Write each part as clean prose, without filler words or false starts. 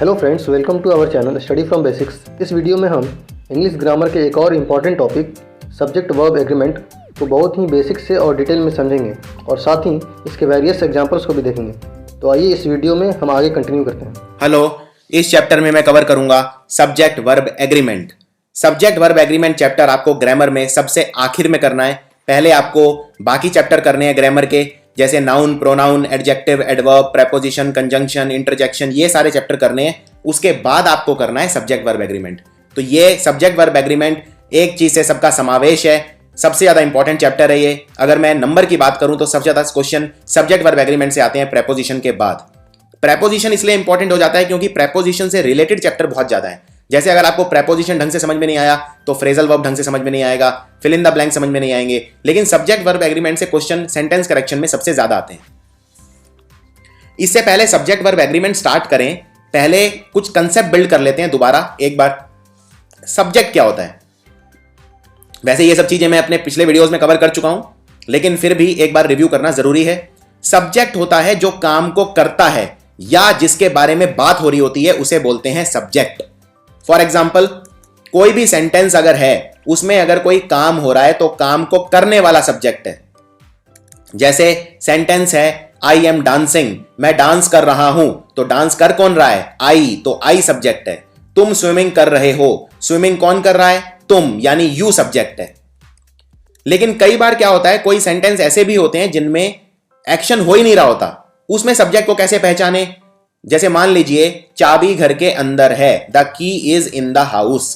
Hello friends, welcome to our channel study from basics. इस video में हम English grammar के एक और important topic subject verb agreement को बहुत ही बेसिक से और डिटेल में समझेंगे और साथ ही इसके वेरियस एग्जांपल्स को भी देखेंगे। तो आइए इस वीडियो में हम आगे कंटिन्यू करते हैं। हेलो, इस चैप्टर में मैं कवर करूंगा subject verb agreement. Subject verb agreement chapter आपको ग्रामर में सबसे आखिर में करना है। पहले आपको बाकी चैप्टर करने हैं ग्रामर के, जैसे noun, pronoun, adjective, adverb, preposition, conjunction, interjection, ये सारे चैप्टर करने हैं। उसके बाद आपको करना है सब्जेक्ट वर्ब एग्रीमेंट। तो ये सब्जेक्ट वर्ब एग्रीमेंट एक चीज से सबका समावेश है, सबसे ज्यादा इंपॉर्टेंट चैप्टर है ये। अगर मैं नंबर की बात करूं तो सबसे ज्यादा क्वेश्चन सब्जेक्ट वर्ब एग्रीमेंट से आते हैं प्रेपोजिशन के बाद। प्रेपोजिशन इसलिए इंपॉर्टेंट हो जाता है क्योंकि प्रेपोजिशन से रिलेटेड चैप्टर बहुत ज्यादा है। जैसे अगर आपको प्रेपोजिशन ढंग से समझ में नहीं आया तो फ्रेजल वर्ब ढंग से समझ में नहीं आएगा, फिल इन द ब्लैंक समझ में नहीं आएंगे। लेकिन सब्जेक्ट वर्ब एग्रीमेंट से क्वेश्चन सेंटेंस करेक्शन में सबसे ज्यादा आते हैं। इससे पहले सब्जेक्ट वर्ब एग्रीमेंट स्टार्ट करें, पहले कुछ कंसेप्ट बिल्ड कर लेते हैं दोबारा एक बार। सब्जेक्ट क्या होता है? वैसे ये सब चीजें मैं अपने पिछले वीडियोस में कवर कर चुका हूं, लेकिन फिर भी एक बार रिव्यू करना जरूरी है। सब्जेक्ट होता है जो काम को करता है या जिसके बारे में बात हो रही होती है, उसे बोलते हैं सब्जेक्ट। फॉर एग्जाम्पल, कोई भी सेंटेंस अगर है उसमें अगर कोई काम हो रहा है तो काम को करने वाला सब्जेक्ट है। जैसे सेंटेंस है आई एम डांसिंग, मैं डांस कर रहा हूं, तो डांस कर कौन रहा है? आई, तो आई सब्जेक्ट है। तुम स्विमिंग कर रहे हो, स्विमिंग कौन कर रहा है? तुम, यानी यू सब्जेक्ट है। लेकिन कई बार क्या होता है, कोई सेंटेंस ऐसे भी होते हैं जिनमें एक्शन हो ही नहीं रहा होता, उसमें सब्जेक्ट को कैसे पहचाने? जैसे मान लीजिए चाबी घर के अंदर है, the key is in the house.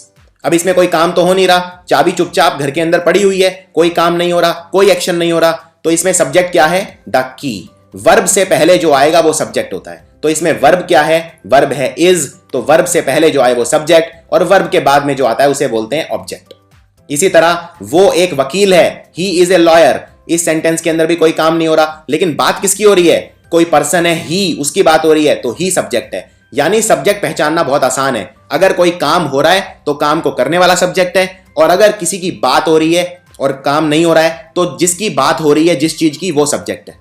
अब इसमें कोई काम तो हो नहीं रहा, चाबी चुपचाप घर के अंदर पड़ी हुई है, कोई काम नहीं हो रहा, कोई एक्शन नहीं हो रहा, तो इसमें सब्जेक्ट क्या है? The key. वर्ब से पहले जो आएगा वो सब्जेक्ट होता है। तो इसमें वर्ब क्या है? वर्ब है इज, तो वर्ब से पहले जो आए वो सब्जेक्ट, और वर्ब के बाद में जो आता है उसे बोलते हैं ऑब्जेक्ट। इसी तरह वो एक वकील है, ही इज ए लॉयर। इस सेंटेंस के अंदर भी कोई काम नहीं हो रहा, लेकिन बात किसकी हो रही है? कोई पर्सन है, ही, उसकी बात हो रही है, तो ही सब्जेक्ट है। यानी सब्जेक्ट पहचानना बहुत आसान है। अगर कोई काम हो रहा है तो काम को करने वाला सब्जेक्ट है, और अगर किसी की बात हो रही है और काम नहीं हो रहा है तो जिसकी बात हो रही है, जिस चीज की, वो सब्जेक्ट है।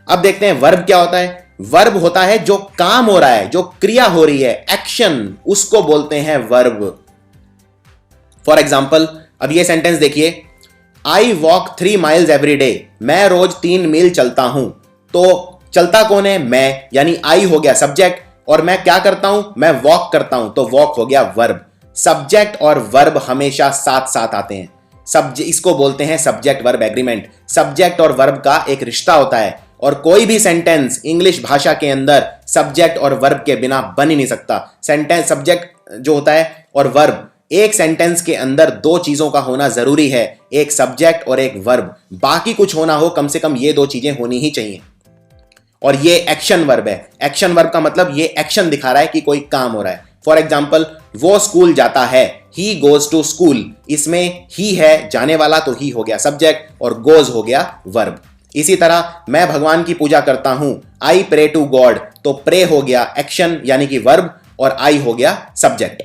अब देखते हैं वर्ब क्या होता है। वर्ब होता है जो काम हो रहा है, जो क्रिया हो रही है, एक्शन, उसको बोलते हैं वर्ब। फॉर एग्जाम्पल, अब ये सेंटेंस देखिए, I walk 3 miles every day, मैं रोज 3 मील चलता हूं। तो चलता कौन है? मैं, यानी आई हो गया सब्जेक्ट, और मैं क्या करता हूं? मैं वॉक करता हूं, तो वॉक हो गया वर्ब। सब्जेक्ट और वर्ब हमेशा साथ साथ आते हैं। इसको बोलते हैं सब्जेक्ट वर्ब एग्रीमेंट। सब्जेक्ट और वर्ब का एक रिश्ता होता है, और कोई भी सेंटेंस इंग्लिश भाषा के अंदर सब्जेक्ट और वर्ब के बिना बन ही नहीं सकता। सेंटेंस, सब्जेक्ट जो होता है और वर्ब, एक सेंटेंस के अंदर दो चीजों का होना जरूरी है, एक सब्जेक्ट और एक वर्ब। बाकी कुछ होना हो, कम से कम ये दो चीजें होनी ही चाहिए। और ये एक्शन वर्ब है। एक्शन वर्ब का मतलब ये एक्शन दिखा रहा है कि कोई काम हो रहा है। फॉर एग्जाम्पल, वो स्कूल जाता है, ही गोज टू स्कूल। इसमें ही है जाने वाला, तो ही हो गया सब्जेक्ट, और गोज हो गया वर्ब। इसी तरह मैं भगवान की पूजा करता हूं, आई प्रे टू गॉड, तो प्रे हो गया एक्शन यानी कि वर्ब, और आई हो गया सब्जेक्ट।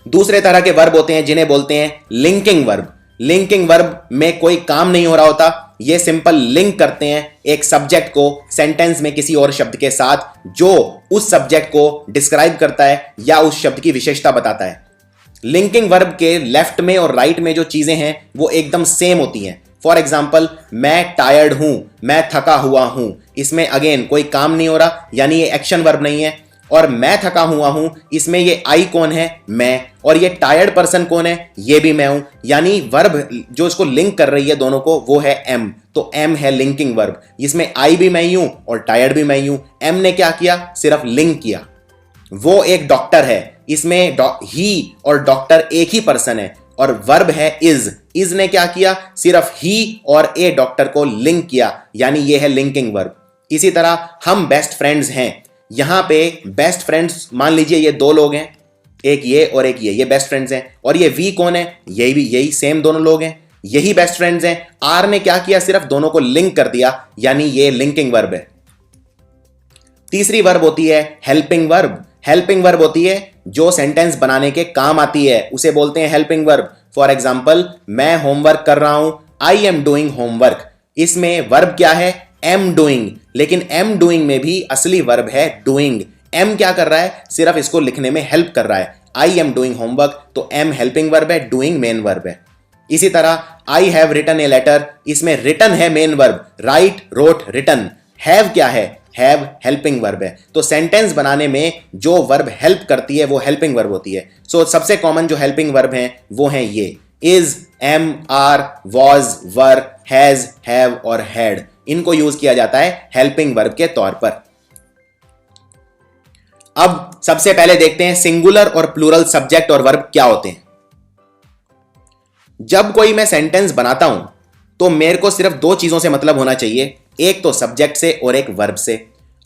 दूसरे तरह के वर्ब होते हैं जिन्हें बोलते हैं लिंकिंग वर्ब। लिंकिंग वर्ब में कोई काम नहीं हो रहा होता, ये सिंपल लिंक करते हैं एक सब्जेक्ट को सेंटेंस में किसी और शब्द के साथ जो उस सब्जेक्ट को डिस्क्राइब करता है या उस शब्द की विशेषता बताता है। लिंकिंग वर्ब के लेफ्ट में और राइट में जो चीजें हैं वो एकदम सेम होती हैं। फॉर एग्जाम्पल, मैं टायर्ड हूं, मैं थका हुआ हूं। इसमें अगेन कोई काम नहीं हो रहा, यानी ये एक्शन वर्ब नहीं है। और मैं थका हुआ हूं, इसमें ये आई कौन है? मैं। और ये टायर्ड पर्सन कौन है? ये भी मैं हूं। यानी वर्ब जो इसको लिंक कर रही है दोनों को, वो है एम। तो एम है लिंकिंग वर्ब। इसमें आई भी मैं ही हूं और टायर्ड भी मैं ही हूं। एम ने क्या किया? सिर्फ लिंक किया। वो एक डॉक्टर है, इसमें ही और डॉक्टर एक ही पर्सन है। और वर्ब है इज। इज ने क्या किया? सिर्फ ही और ए डॉक्टर को लिंक किया, यानी ये है लिंकिंग वर्ब। इसी तरह हम बेस्ट फ्रेंड्स हैं। यहां पे बेस्ट फ्रेंड्स, मान लीजिए ये दो लोग हैं, एक ये और एक ये बेस्ट फ्रेंड्स हैं। और ये वी कौन है? ये भी यही सेम दोनों लोग हैं, यही बेस्ट फ्रेंड्स हैं। आर ने क्या किया? सिर्फ दोनों को लिंक कर दिया, यानी ये लिंकिंग वर्ब है। तीसरी वर्ब होती है हेल्पिंग वर्ब। हेल्पिंग वर्ब होती है जो सेंटेंस बनाने के काम आती है, उसे बोलते हैं हेल्पिंग वर्ब। फॉर एग्जाम्पल, मैं होमवर्क कर रहा हूं, आई एम डूइंग होमवर्क। इसमें वर्ब क्या है? Am doing. लेकिन एम डूइंग में भी असली वर्ब है डूइंग। एम क्या कर रहा है, सिर्फ इसको लिखने में हेल्प कर रहा है। आई एम डूइंग होमवर्क, तो एम हेल्पिंग वर्ब है, डूइंग मेन वर्ब है। इसी तरह I have written a letter, इसमें रिटन है main verb, write, wrote, written. Have क्या है, हैव हेल्पिंग वर्ब है। तो सेंटेंस बनाने में जो वर्ब हेल्प करती है वो हेल्पिंग वर्ब होती है। सो सबसे कॉमन जो हेल्पिंग वर्ब हैं वो हैं ये is, am, are, was, were, has, have और हैड। इनको यूज किया जाता है हेल्पिंग वर्ब के तौर पर। अब सबसे पहले देखते हैं सिंगुलर और प्लूरल सब्जेक्ट और वर्ब क्या होते हैं। जब कोई मैं सेंटेंस बनाता हूं तो मेरे को सिर्फ दो चीजों से मतलब होना चाहिए, एक तो सब्जेक्ट से और एक वर्ब से।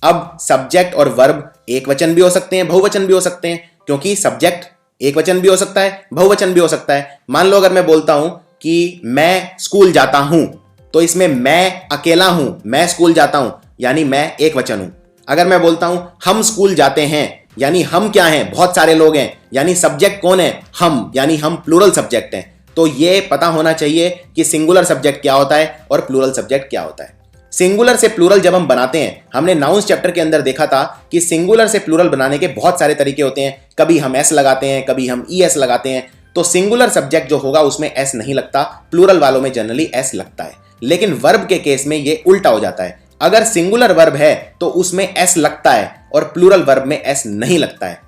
अब सब्जेक्ट और वर्ब एक वचन भी हो सकते हैं, बहुवचन भी हो सकते हैं, क्योंकि सब्जेक्ट एक वचन भी हो सकता है, बहुवचन भी हो सकता है। मान लो अगर मैं बोलता हूं कि मैं स्कूल जाता हूं, तो इसमें मैं अकेला हूं, मैं स्कूल जाता हूं, यानी मैं एक वचन हूं। अगर मैं बोलता हूं हम स्कूल जाते हैं, यानी हम क्या हैं, बहुत सारे लोग हैं, यानी सब्जेक्ट कौन है, हम, यानी हम प्लूरल सब्जेक्ट हैं। तो यह पता होना चाहिए कि सिंगुलर सब्जेक्ट क्या होता है और प्लूरल सब्जेक्ट क्या होता है। सिंगुलर से प्लूरल जब हम बनाते हैं, हमने नाउन्स चैप्टर के अंदर देखा था कि सिंगुलर से प्लूरल बनाने के बहुत सारे तरीके होते हैं। कभी हम एस लगाते हैं, कभी हम ई एस लगाते हैं। तो सिंगुलर सब्जेक्ट जो होगा उसमें एस नहीं लगता, प्लूरल वालों में जनरली एस लगता है। लेकिन वर्ब के केस में यह उल्टा हो जाता है। अगर सिंगुलर वर्ब है तो उसमें एस लगता है और प्लूरल वर्ब में एस नहीं लगता है।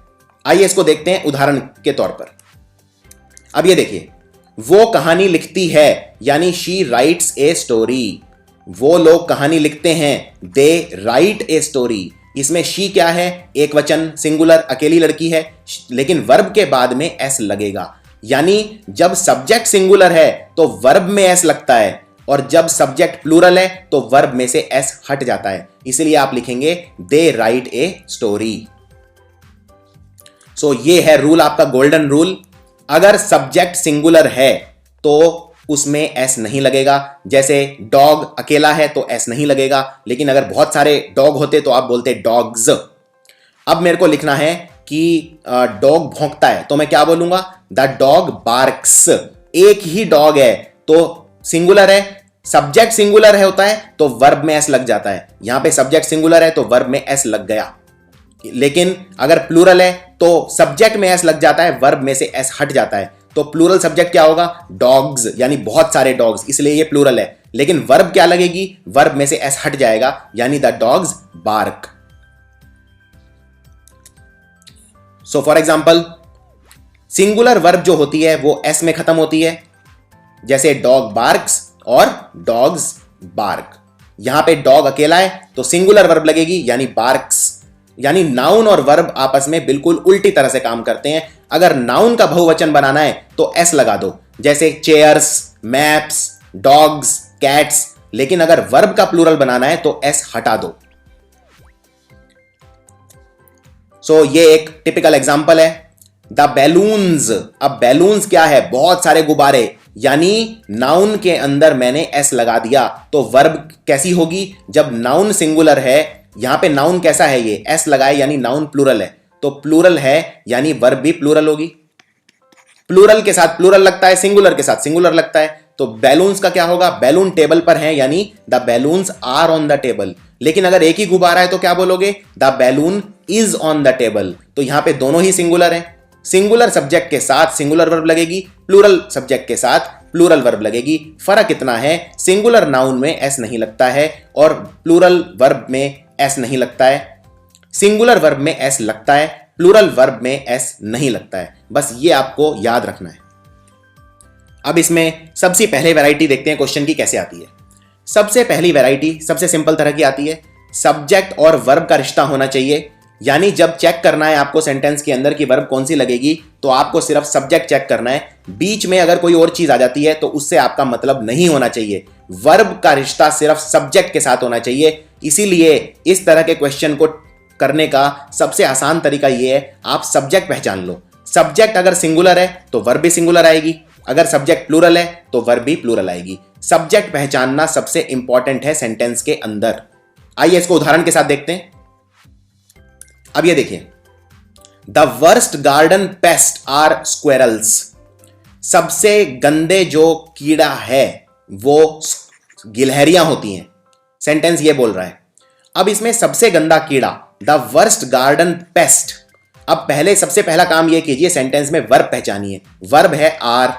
आइए इसको देखते हैं उदाहरण के तौर पर। अब ये देखिए, वो कहानी लिखती है, यानी शी राइट्स ए स्टोरी। वो लोग कहानी लिखते हैं, दे राइट ए स्टोरी। इसमें शी क्या है, एक वचन, सिंगुलर, अकेली लड़की है, लेकिन वर्ब के बाद में एस लगेगा। यानी जब सब्जेक्ट सिंगुलर है तो वर्ब में एस लगता है, और जब सब्जेक्ट प्लूरल है तो वर्ब में से एस हट जाता है। इसलिए आप लिखेंगे दे राइट ए स्टोरी। सो ये है रूल, आपका गोल्डन रूल। अगर सब्जेक्ट सिंगुलर है तो उसमें एस नहीं लगेगा। जैसे डॉग अकेला है तो एस नहीं लगेगा, लेकिन अगर बहुत सारे डॉग होते तो आप बोलते डॉग्स। अब मेरे को लिखना है कि डॉग भौंकता है, तो मैं क्या बोलूंगा, द डॉग बार्क्स। एक ही डॉग है तो सिंगुलर है, सब्जेक्ट सिंगुलर है होता है तो वर्ब में एस लग जाता है। यहां पे सब्जेक्ट सिंगुलर है तो वर्ब में एस लग गया। लेकिन अगर प्लूरल है तो सब्जेक्ट में एस लग जाता है, वर्ब में से एस हट जाता है। तो प्लूरल सब्जेक्ट क्या होगा, डॉग्स, यानी बहुत सारे डॉग्स, इसलिए ये प्लूरल है। लेकिन वर्ब क्या लगेगी, वर्ब में से एस हट जाएगा, यानी the dogs bark. So for example, singular verb जो होती है वो एस में खत्म होती है, जैसे डॉग बार्क्स और डॉग्स बार्क। यहां पे डॉग अकेला है तो सिंगुलर वर्ब लगेगी, यानी बार्क्स। यानी नाउन और वर्ब आपस में बिल्कुल उल्टी तरह से काम करते हैं। अगर नाउन का बहुवचन बनाना है तो एस लगा दो, जैसे चेयर्स, मैप्स, डॉग्स, कैट्स। लेकिन अगर वर्ब का प्लूरल बनाना है तो एस हटा दो। सो ये एक टिपिकल एग्जांपल है, द बैलून्स। अब बैलून्स क्या है, बहुत सारे गुब्बारे, यानी नाउन के अंदर मैंने एस लगा दिया। तो वर्ब कैसी होगी, जब नाउन सिंगुलर है, यहां पे नाउन कैसा है, ये एस लगाए, यानी नाउन प्लूरल है, तो प्लूरल है यानी वर्ब भी प्लूरल होगी। प्लूरल के साथ प्लूरल लगता है, सिंगुलर के साथ सिंगुलर लगता है। तो बैलून्स का क्या होगा, बैलून टेबल पर है, यानी the balloons are on the table. लेकिन अगर एक ही गुब्बारा है तो क्या बोलोगे, the balloon is on the table. तो यहां पे दोनों ही सिंगुलर है। सिंगुलर सब्जेक्ट के साथ सिंगुलर वर्ब लगेगी, प्लूरल सब्जेक्ट के साथ प्लूरल वर्ब लगेगी। फर्क इतना है, सिंगुलर नाउन में एस नहीं लगता है और प्लूरल वर्ब में एस नहीं लगता है। सिंगुलर वर्ब में एस लगता है, प्लूरल वर्ब में एस नहीं लगता है। बस ये आपको याद रखना है। अब इसमें सबसे पहले वैरायटी देखते हैं क्वेश्चन की कैसे आती है। सबसे पहली वैरायटी सबसे सिंपल तरह की आती है, सब्जेक्ट और वर्ब का रिश्ता होना चाहिए। यानी जब चेक करना है आपको सेंटेंस के अंदर की वर्ब कौन सी लगेगी, तो आपको सिर्फ सब्जेक्ट चेक करना है। बीच में अगर कोई और चीज आ जाती है तो उससे आपका मतलब नहीं होना चाहिए। वर्ब का रिश्ता सिर्फ सब्जेक्ट के साथ होना चाहिए। इसीलिए इस तरह के क्वेश्चन को करने का सबसे आसान तरीका यह है, आप सब्जेक्ट पहचान लो। सब्जेक्ट अगर सिंगुलर है तो वर्ब भी सिंगुलर आएगी, अगर सब्जेक्ट प्लूरल है तो वर्ब भी प्लूरल आएगी। सब्जेक्ट पहचानना सबसे इंपॉर्टेंट है सेंटेंस के अंदर। आइए इसको उदाहरण के साथ देखते हैं। अब ये देखिए, the worst garden pest are squirrels. सबसे गंदे जो कीड़ा है वो गिलहरियां होती हैं। सेंटेंस ये बोल रहा है। अब इसमें सबसे गंदा कीड़ा, द वर्स्ट गार्डन पेस्ट। अब पहले सबसे पहला काम यह कीजिए, सेंटेंस में वर्ब पहचानिए। वर्ब है आर।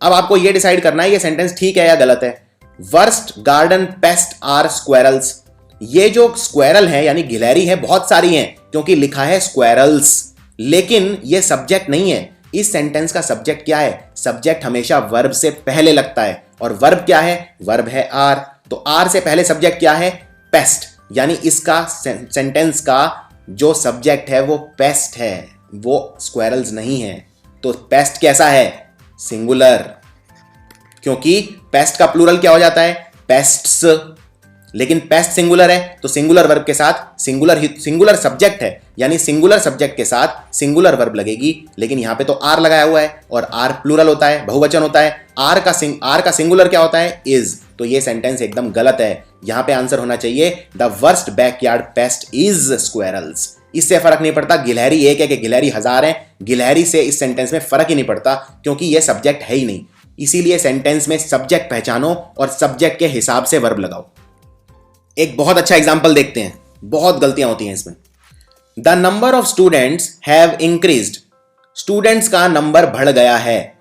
अब आपको यह डिसाइड करना है ये सेंटेंस ठीक है या गलत है। Worst garden pest are squirrels. ये जो स्क्वेरल है यानी गिलहरी है बहुत सारी हैं, क्योंकि लिखा है स्क्वेरल्स, लेकिन ये सब्जेक्ट नहीं है। इस सेंटेंस का सब्जेक्ट क्या है? सब्जेक्ट हमेशा वर्ब से पहले लगता है, और वर्ब क्या है? वर्ब है आर। तो आर से पहले सब्जेक्ट क्या है? पेस्ट। यानी इसका सेंटेंस का जो सब्जेक्ट है वो पेस्ट है, वो स्क्वेरल्स नहीं है। तो पेस्ट कैसा है? सिंगुलर, क्योंकि पेस्ट का प्लूरल क्या हो जाता है? पेस्ट्स। लेकिन पेस्ट सिंगुलर है, तो सिंगुलर वर्ब के साथ सिंगुलर सब्जेक्ट है, यानी सिंगुलर सब्जेक्ट के साथ सिंगुलर वर्ब लगेगी। लेकिन यहां पे तो आर लगाया हुआ है, और आर प्लूरल होता है, बहुवचन होता है। आर का सिंगुलर क्या होता है? इज। तो ये सेंटेंस एकदम गलत है। यहां पे आंसर होना चाहिए the worst backyard paste is squirrels. इससे फर्क नहीं पड़ता गिलहरी एक है कि गिलहरी हजार है, गिलहरी से इस सेंटेंस में फर्क ही नहीं पड़ता, क्योंकि यह सब्जेक्ट है ही नहीं। इसीलिए सेंटेंस में सब्जेक्ट पहचानो और सब्जेक्ट के हिसाब से वर्ब लगाओ। एक बहुत अच्छा एग्जाम्पल देखते हैं, बहुत गलतियां होती हैं इसमें। The number of students have increased. Students का नंबर बढ़ गया है।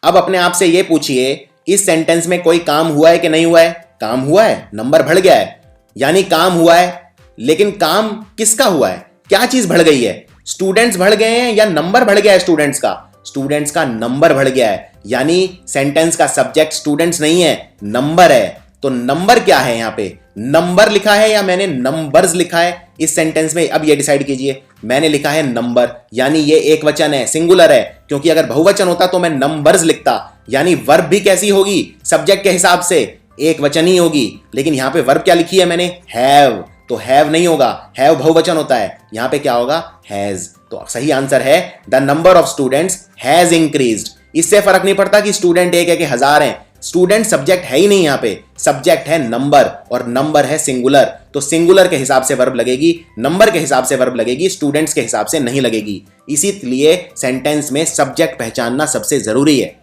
अब अपने आप से यह पूछिए, इस सेंटेंस में कोई काम हुआ है कि नहीं हुआ है? काम हुआ है, नंबर बढ़ गया है, यानी काम हुआ है। लेकिन काम किसका हुआ है? क्या चीज बढ़ गई है? स्टूडेंट्स बढ़ गए हैं या नंबर बढ़ गया है स्टूडेंट्स का? स्टूडेंट्स का नंबर बढ़ गया है, यानी सेंटेंस का सब्जेक्ट स्टूडेंट्स नहीं है, नंबर है। तो नंबर क्या है? यहां पे नंबर लिखा है या मैंने नंबर्स लिखा है इस सेंटेंस में? अब ये डिसाइड कीजिए। मैंने लिखा है नंबर, यानी ये एक वचन है, सिंगुलर है, क्योंकि अगर बहुवचन होता तो मैं नंबर्स लिखता। यानी वर्ब भी कैसी होगी? सब्जेक्ट के हिसाब से एक वचन ही होगी। लेकिन यहां पे वर्ब क्या लिखी है मैंने? हैव। तो हैव नहीं होगा, हैव बहुवचन होता है, यहां पे क्या होगा? हैज। तो सही आंसर है the number of students has increased. इससे फर्क नहीं पड़ता कि स्टूडेंट एक है कि हजार हैं। स्टूडेंट सब्जेक्ट है ही नहीं, यहां पे सब्जेक्ट है नंबर, और नंबर है सिंगुलर। तो सिंगुलर के हिसाब से वर्ब लगेगी, नंबर के हिसाब से वर्ब लगेगी, स्टूडेंट्स के हिसाब से नहीं लगेगी। इसीलिए सेंटेंस में सब्जेक्ट पहचानना सबसे जरूरी है।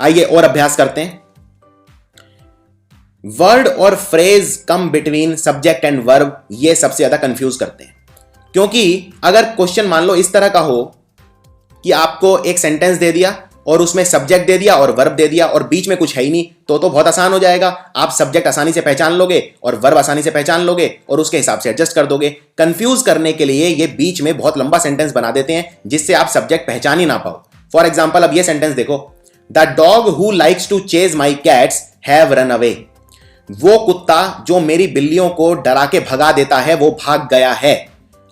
आइए और अभ्यास करते हैं। वर्ड और phrase come between subject and verb, ये सबसे ज्यादा कंफ्यूज करते हैं। क्योंकि अगर क्वेश्चन मान लो इस तरह का हो कि आपको एक सेंटेंस दे दिया और उसमें सब्जेक्ट दे दिया और वर्ब दे दिया और बीच में कुछ है ही नहीं, तो बहुत आसान हो जाएगा। आप सब्जेक्ट आसानी से पहचान लोगे और वर्ब आसानी से पहचान लोगे और उसके हिसाब से एडजस्ट कर दोगे। कंफ्यूज करने के लिए ये बीच में बहुत लंबा सेंटेंस बना देते हैं जिससे आप सब्जेक्ट पहचान ही ना पाओ। फॉर एग्जाम्पल, अब ये सेंटेंस देखो, the dog who likes to chase my cats have run away. वो कुत्ता जो मेरी बिल्लियों को डरा के भगा देता है वो भाग गया है।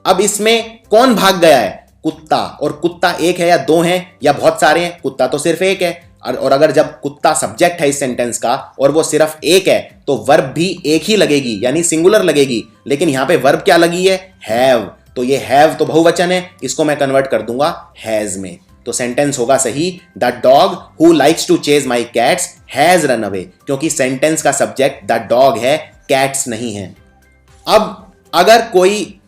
अब इसमें कौन भाग गया है? कुत्ता। और कुत्ता एक है या दो हैं या बहुत सारे हैं? कुत्ता तो सिर्फ एक है। और अगर जब कुत्ता सब्जेक्ट है इस सेंटेंस का और वो सिर्फ एक है तो वर्ब भी एक ही लगेगी, यानी सिंगुलर लगेगी। लेकिन यहां पे वर्ब क्या लगी है? हैव। तो ये हैव तो बहुवचन है, इसको मैं कन्वर्ट कर दूंगा हैज में। तो सेंटेंस होगा सही, the dog who likes to chase my cats has run away, क्योंकि सेंटेंस का सब्जेक्ट द डॉग है, कैट्स नहीं है। अब अगर कोई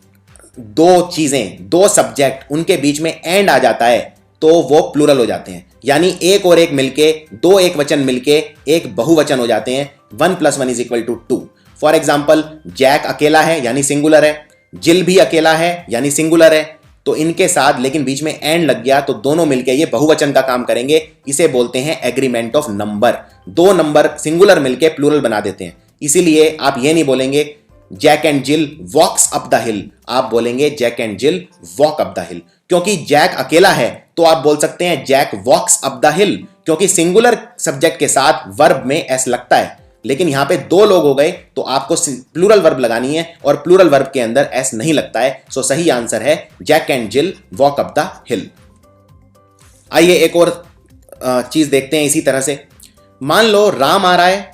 दो चीजें, दो सब्जेक्ट, उनके बीच में एंड आ जाता है तो वो प्लूरल हो जाते हैं, यानी एक और एक मिलके, दो एक वचन मिलके एक बहुवचन हो जाते हैं। 1 + 1 = 2। फॉर एग्जाम्पल, जैक अकेला है यानी सिंगुलर है, जिल भी अकेला है यानी सिंगुलर है। तो इनके साथ लेकिन बीच में एंड लग गया तो दोनों मिलके ये बहुवचन का काम करेंगे। इसे बोलते हैं एग्रीमेंट ऑफ नंबर। दो नंबर सिंगुलर मिलके प्लूरल बना देते हैं। इसीलिए आप ये नहीं बोलेंगे जैक एंड जिल वॉक्स अप द हिल, आप बोलेंगे Jack and Jill walk up the hill. क्योंकि जैक अकेला है तो आप बोल सकते हैं Jack walks up the hill, क्योंकि सिंगुलर सब्जेक्ट के साथ वर्ब में एस लगता है। लेकिन यहां पे दो लोग हो गए तो आपको प्लूरल वर्ब लगानी है और प्लूरल वर्ब के अंदर एस नहीं लगता है। सो सही आंसर है Jack and Jill walk up the hill. आइए एक और चीज देखते हैं इसी तरह से। मान लो राम आ रहा है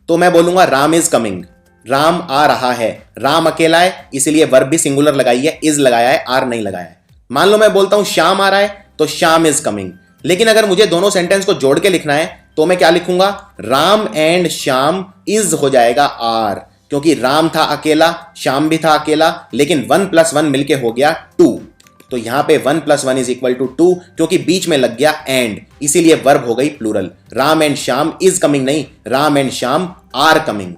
तो मैं बोलूंगा राम इज कमिंग, राम आ रहा है। राम अकेला है इसलिए वर्ब भी सिंगुलर लगाई है, इज लगाया है, आर नहीं लगाया है। मान लो मैं बोलता हूं श्याम आ रहा है तो श्याम इज कमिंग। लेकिन अगर मुझे दोनों सेंटेंस को जोड़ के लिखना है तो मैं क्या लिखूंगा? राम एंड श्याम इज हो जाएगा आर, क्योंकि राम था अकेला, श्याम भी था अकेला, लेकिन 1 + 1 मिलके हो गया 2। तो यहां पे 1 + 1 = 2, क्योंकि बीच में लग गया एंड, इसीलिए वर्ब हो गई plural. Ram and Shyam is coming नहीं, Ram and Shyam are coming.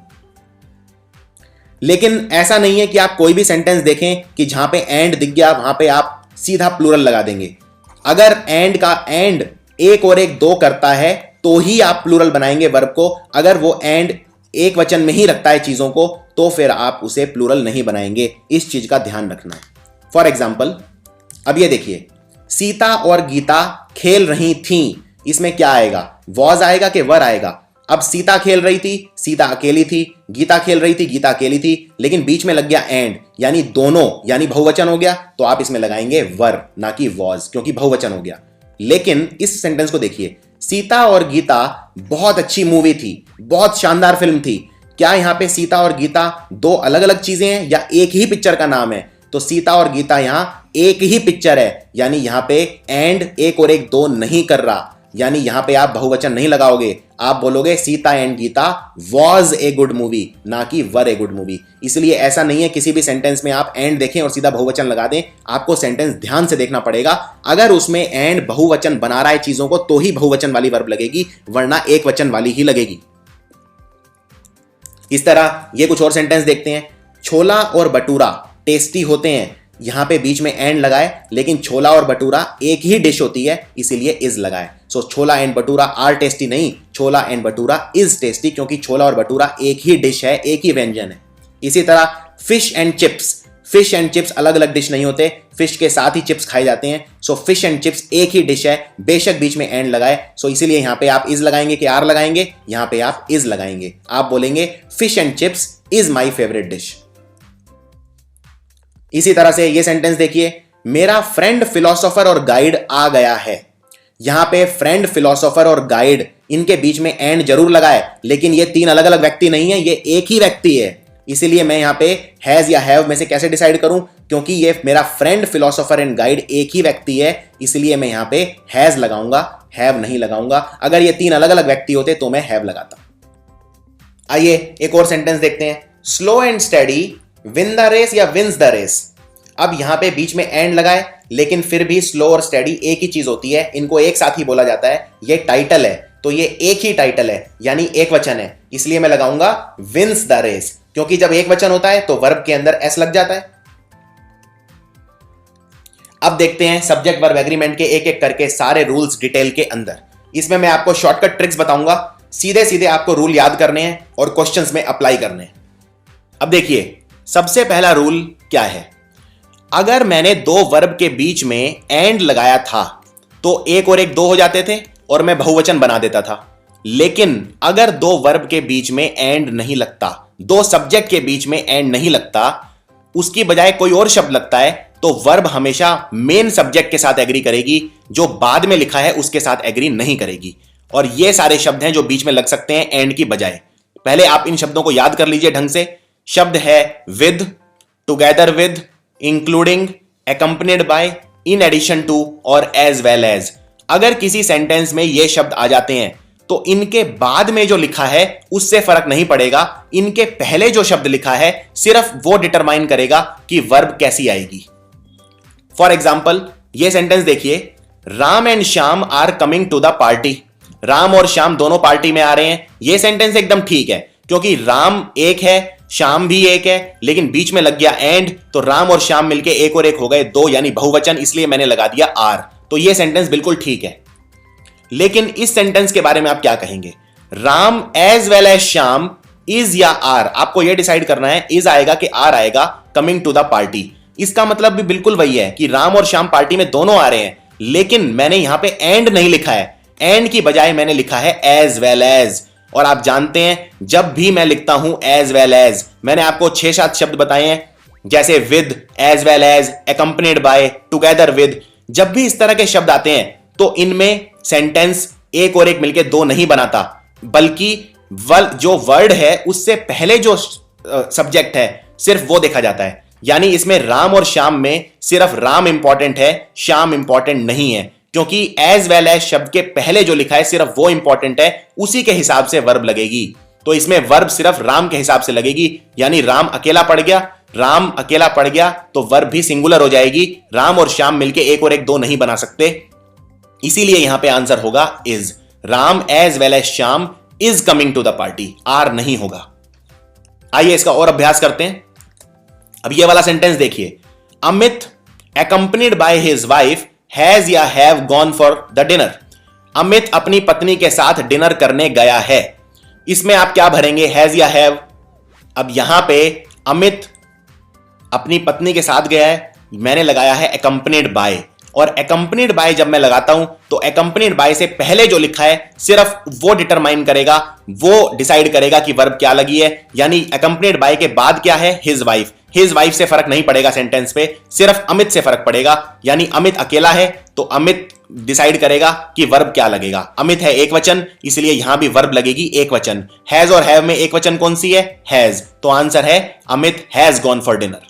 लेकिन ऐसा नहीं है कि आप कोई भी सेंटेंस देखें कि जहां पे एंड दिख गया वहां पे आप सीधा प्लूरल लगा देंगे। अगर एंड का एंड एक और एक दो करता है तो ही आप प्लूरल बनाएंगे वर्ब को। अगर वो एंड एक वचन में ही रखता है चीजों को तो फिर आप उसे प्लूरल नहीं बनाएंगे। इस चीज का ध्यान रखना है। फॉर एग्जाम्पल, अब ये देखिए, सीता और गीता खेल रही थीं, इसमें क्या आएगा? वॉज आएगा कि वर आएगा? अब सीता खेल रही थी, सीता अकेली थी, गीता खेल रही थी, गीता अकेली थी, लेकिन बीच में लग गया एंड, यानी दोनों, यानी बहुवचन हो गया, तो आप इसमें लगाएंगे वर, ना कि वॉज, क्योंकि बहुवचन हो गया। लेकिन इस सेंटेंस को देखिए, सीता और गीता बहुत अच्छी मूवी थी, बहुत शानदार फिल्म थी। क्या यहां पे सीता और गीता दो अलग अलग चीजें हैं या एक ही पिक्चर का नाम है? तो सीता और गीता यहां एक ही पिक्चर है, यानी यहां पे एंड एक और एक दो नहीं कर रहा, यानी यहां पे आप बहुवचन नहीं लगाओगे। आप बोलोगे Sita and Gita was a good movie, ना कि वर ए गुड मूवी। इसलिए ऐसा नहीं है किसी भी सेंटेंस में आप एंड देखें और सीधा बहुवचन लगा दें। आपको सेंटेंस ध्यान से देखना पड़ेगा। अगर उसमें एंड बहुवचन बना रहा है चीजों को तो ही बहुवचन वाली वर्ब लगेगी, वरना एक वचन वाली ही लगेगी। इस तरह ये कुछ और सेंटेंस देखते हैं। छोला और भटूरा टेस्टी होते हैं, यहां पे बीच में एंड लगाए, लेकिन छोला और भटूरा एक ही डिश होती है, इसीलिए इज लगाए। सो छोला एंड भटूरा आर टेस्टी नहीं, छोला एंड भटूरा इज टेस्टी, क्योंकि छोला और भटूरा एक ही डिश है, एक ही व्यंजन है। इसी तरह fish and chips, fish and chips अलग अलग डिश नहीं होते, फिश के साथ ही चिप्स खाए जाते हैं। सो फिश एंड चिप्स एक ही डिश है, बेशक बीच में एंड लगाए। सो इसीलिए यहां पे आप इज लगाएंगे कि आर लगाएंगे? यहां पे आप इज लगाएंगे। आप बोलेंगे fish and chips is my favourite dish. इसी तरह से ये सेंटेंस देखिए, मेरा फ्रेंड फिलोसोफर और गाइड आ गया है। यहां पे फ्रेंड, फिलोसोफर और गाइड, इनके बीच में एंड जरूर लगाए, लेकिन ये तीन अलग अलग व्यक्ति नहीं है, ये एक ही व्यक्ति है। इसीलिए मैं यहां पे हैज या हैव में से कैसे डिसाइड करूं? क्योंकि ये मेरा फ्रेंड, फिलोसोफर एंड गाइड एक ही व्यक्ति है, इसलिए मैं यहां पे हैज लगाऊंगा, हैव नहीं लगाऊंगा। अगर ये तीन अलग अलग व्यक्ति होते तो मैं हैव लगाता। आइए एक और सेंटेंस देखते हैं। Slow and steady win the race या विंस द रेस। अब यहां पे बीच में एंड लगाए, लेकिन फिर भी स्लो और स्टेडी एक ही चीज होती है, इनको एक साथ ही बोला जाता है। ये टाइटल है तो ये एक ही टाइटल है, यानी एक वचन है, इसलिए मैं लगाऊंगा विंस द रेस, क्योंकि जब एक वचन होता है तो वर्ब के अंदर एस लग जाता है। अब देखते हैं सब्जेक्ट वर्ब एग्रीमेंट के एक एक करके सारे रूल्स डिटेल के अंदर। इसमें मैं आपको शॉर्टकट ट्रिक्स बताऊंगा, सीधे सीधे आपको रूल याद करने हैं और क्वेश्चंस में अप्लाई करने हैं। अब देखिए, सबसे पहला रूल क्या है? अगर मैंने दो वर्ब के बीच में एंड लगाया था तो एक और एक दो हो जाते थे और मैं बहुवचन बना देता था। लेकिन अगर दो वर्ब के बीच में एंड नहीं लगता, दो सब्जेक्ट के बीच में एंड नहीं लगता, उसकी बजाय कोई और शब्द लगता है, तो वर्ब हमेशा मेन सब्जेक्ट के साथ एग्री करेगी, जो बाद में लिखा है उसके साथ एग्री नहीं करेगी। और ये सारे शब्द हैं जो बीच में लग सकते हैं एंड की बजाय। पहले आप इन शब्दों को याद कर लीजिए ढंग से। शब्द है with, together with, including, accompanied by, in addition to और as well as। अगर किसी सेंटेंस में ये शब्द आ जाते हैं तो इनके बाद में जो लिखा है उससे फर्क नहीं पड़ेगा, इनके पहले जो शब्द लिखा है सिर्फ वो डिटरमाइन करेगा कि वर्ब कैसी आएगी। फॉर एग्जाम्पल, ये सेंटेंस देखिए, Ram and Shyam are coming to the party. Ram और श्याम दोनों पार्टी में आ रहे हैं। ये सेंटेंस एकदम ठीक है, क्योंकि राम एक है, श्याम भी एक है, लेकिन बीच में लग गया एंड, तो राम और श्याम मिलके एक और एक हो गए दो, यानी बहुवचन, इसलिए मैंने लगा दिया आर। तो ये सेंटेंस बिल्कुल ठीक है। लेकिन इस सेंटेंस के बारे में आप क्या कहेंगे? Ram as well as Shyam is या आर? आपको यह डिसाइड करना है, इज आएगा कि आर आएगा कमिंग टू द पार्टी। इसका मतलब भी बिल्कुल वही है कि राम और श्याम पार्टी में दोनों आ रहे हैं, लेकिन मैंने यहां पे एंड नहीं लिखा है, एंड की बजाय मैंने लिखा है एज वेल एज। और आप जानते हैं, जब भी मैं लिखता हूं एज वेल एज, मैंने आपको 6-7 शब्द बताए हैं, जैसे with, as well as, accompanied by, together with. जब भी इस तरह के शब्द आते हैं तो इनमें सेंटेंस एक और एक मिलके दो नहीं बनाता, बल्कि जो वर्ड है उससे पहले जो सब्जेक्ट है सिर्फ वो देखा जाता है। यानी इसमें राम और श्याम में सिर्फ राम इंपॉर्टेंट है, श्याम इंपॉर्टेंट नहीं है, क्योंकि एज वेल एज शब्द के पहले जो लिखा है सिर्फ वो इंपॉर्टेंट है, उसी के हिसाब से वर्ब लगेगी। तो इसमें वर्ब सिर्फ राम के हिसाब से लगेगी, यानी राम अकेला पड़ गया, राम अकेला पड़ गया तो वर्ब भी सिंगुलर हो जाएगी। राम और श्याम मिलके एक और एक दो नहीं बना सकते, इसीलिए यहां पे आंसर होगा is. Ram as well as Shyam is coming to the party, are नहीं होगा। आइए इसका और अभ्यास करते हैं। अब ये वाला सेंटेंस देखिए, Amit accompanied by his wife has या have gone for the dinner। Amit अपनी पत्नी के साथ डिनर करने गया है। इसमें आप क्या भरेंगे, हैज या हैव। अब यहां पे अमित अपनी पत्नी के साथ गया है, मैंने लगाया है accompanied by, और accompanied by जब मैं लगाता हूं तो accompanied by से पहले जो लिखा है सिर्फ वो डिटरमाइन करेगा, वो डिसाइड करेगा कि वर्ब क्या लगी है। यानी accompanied by के बाद क्या है, his wife। हिज वाइफ से फर्क नहीं पड़ेगा सेंटेंस पे, सिर्फ अमित से फर्क पड़ेगा। यानी अमित अकेला है तो अमित डिसाइड करेगा कि वर्ब क्या लगेगा। अमित है एक वचन, इसलिए यहां भी वर्ब लगेगी एक वचन। हैज और हैव में एक वचन कौन सी है, हैज, तो आंसर है Amit has gone for dinner.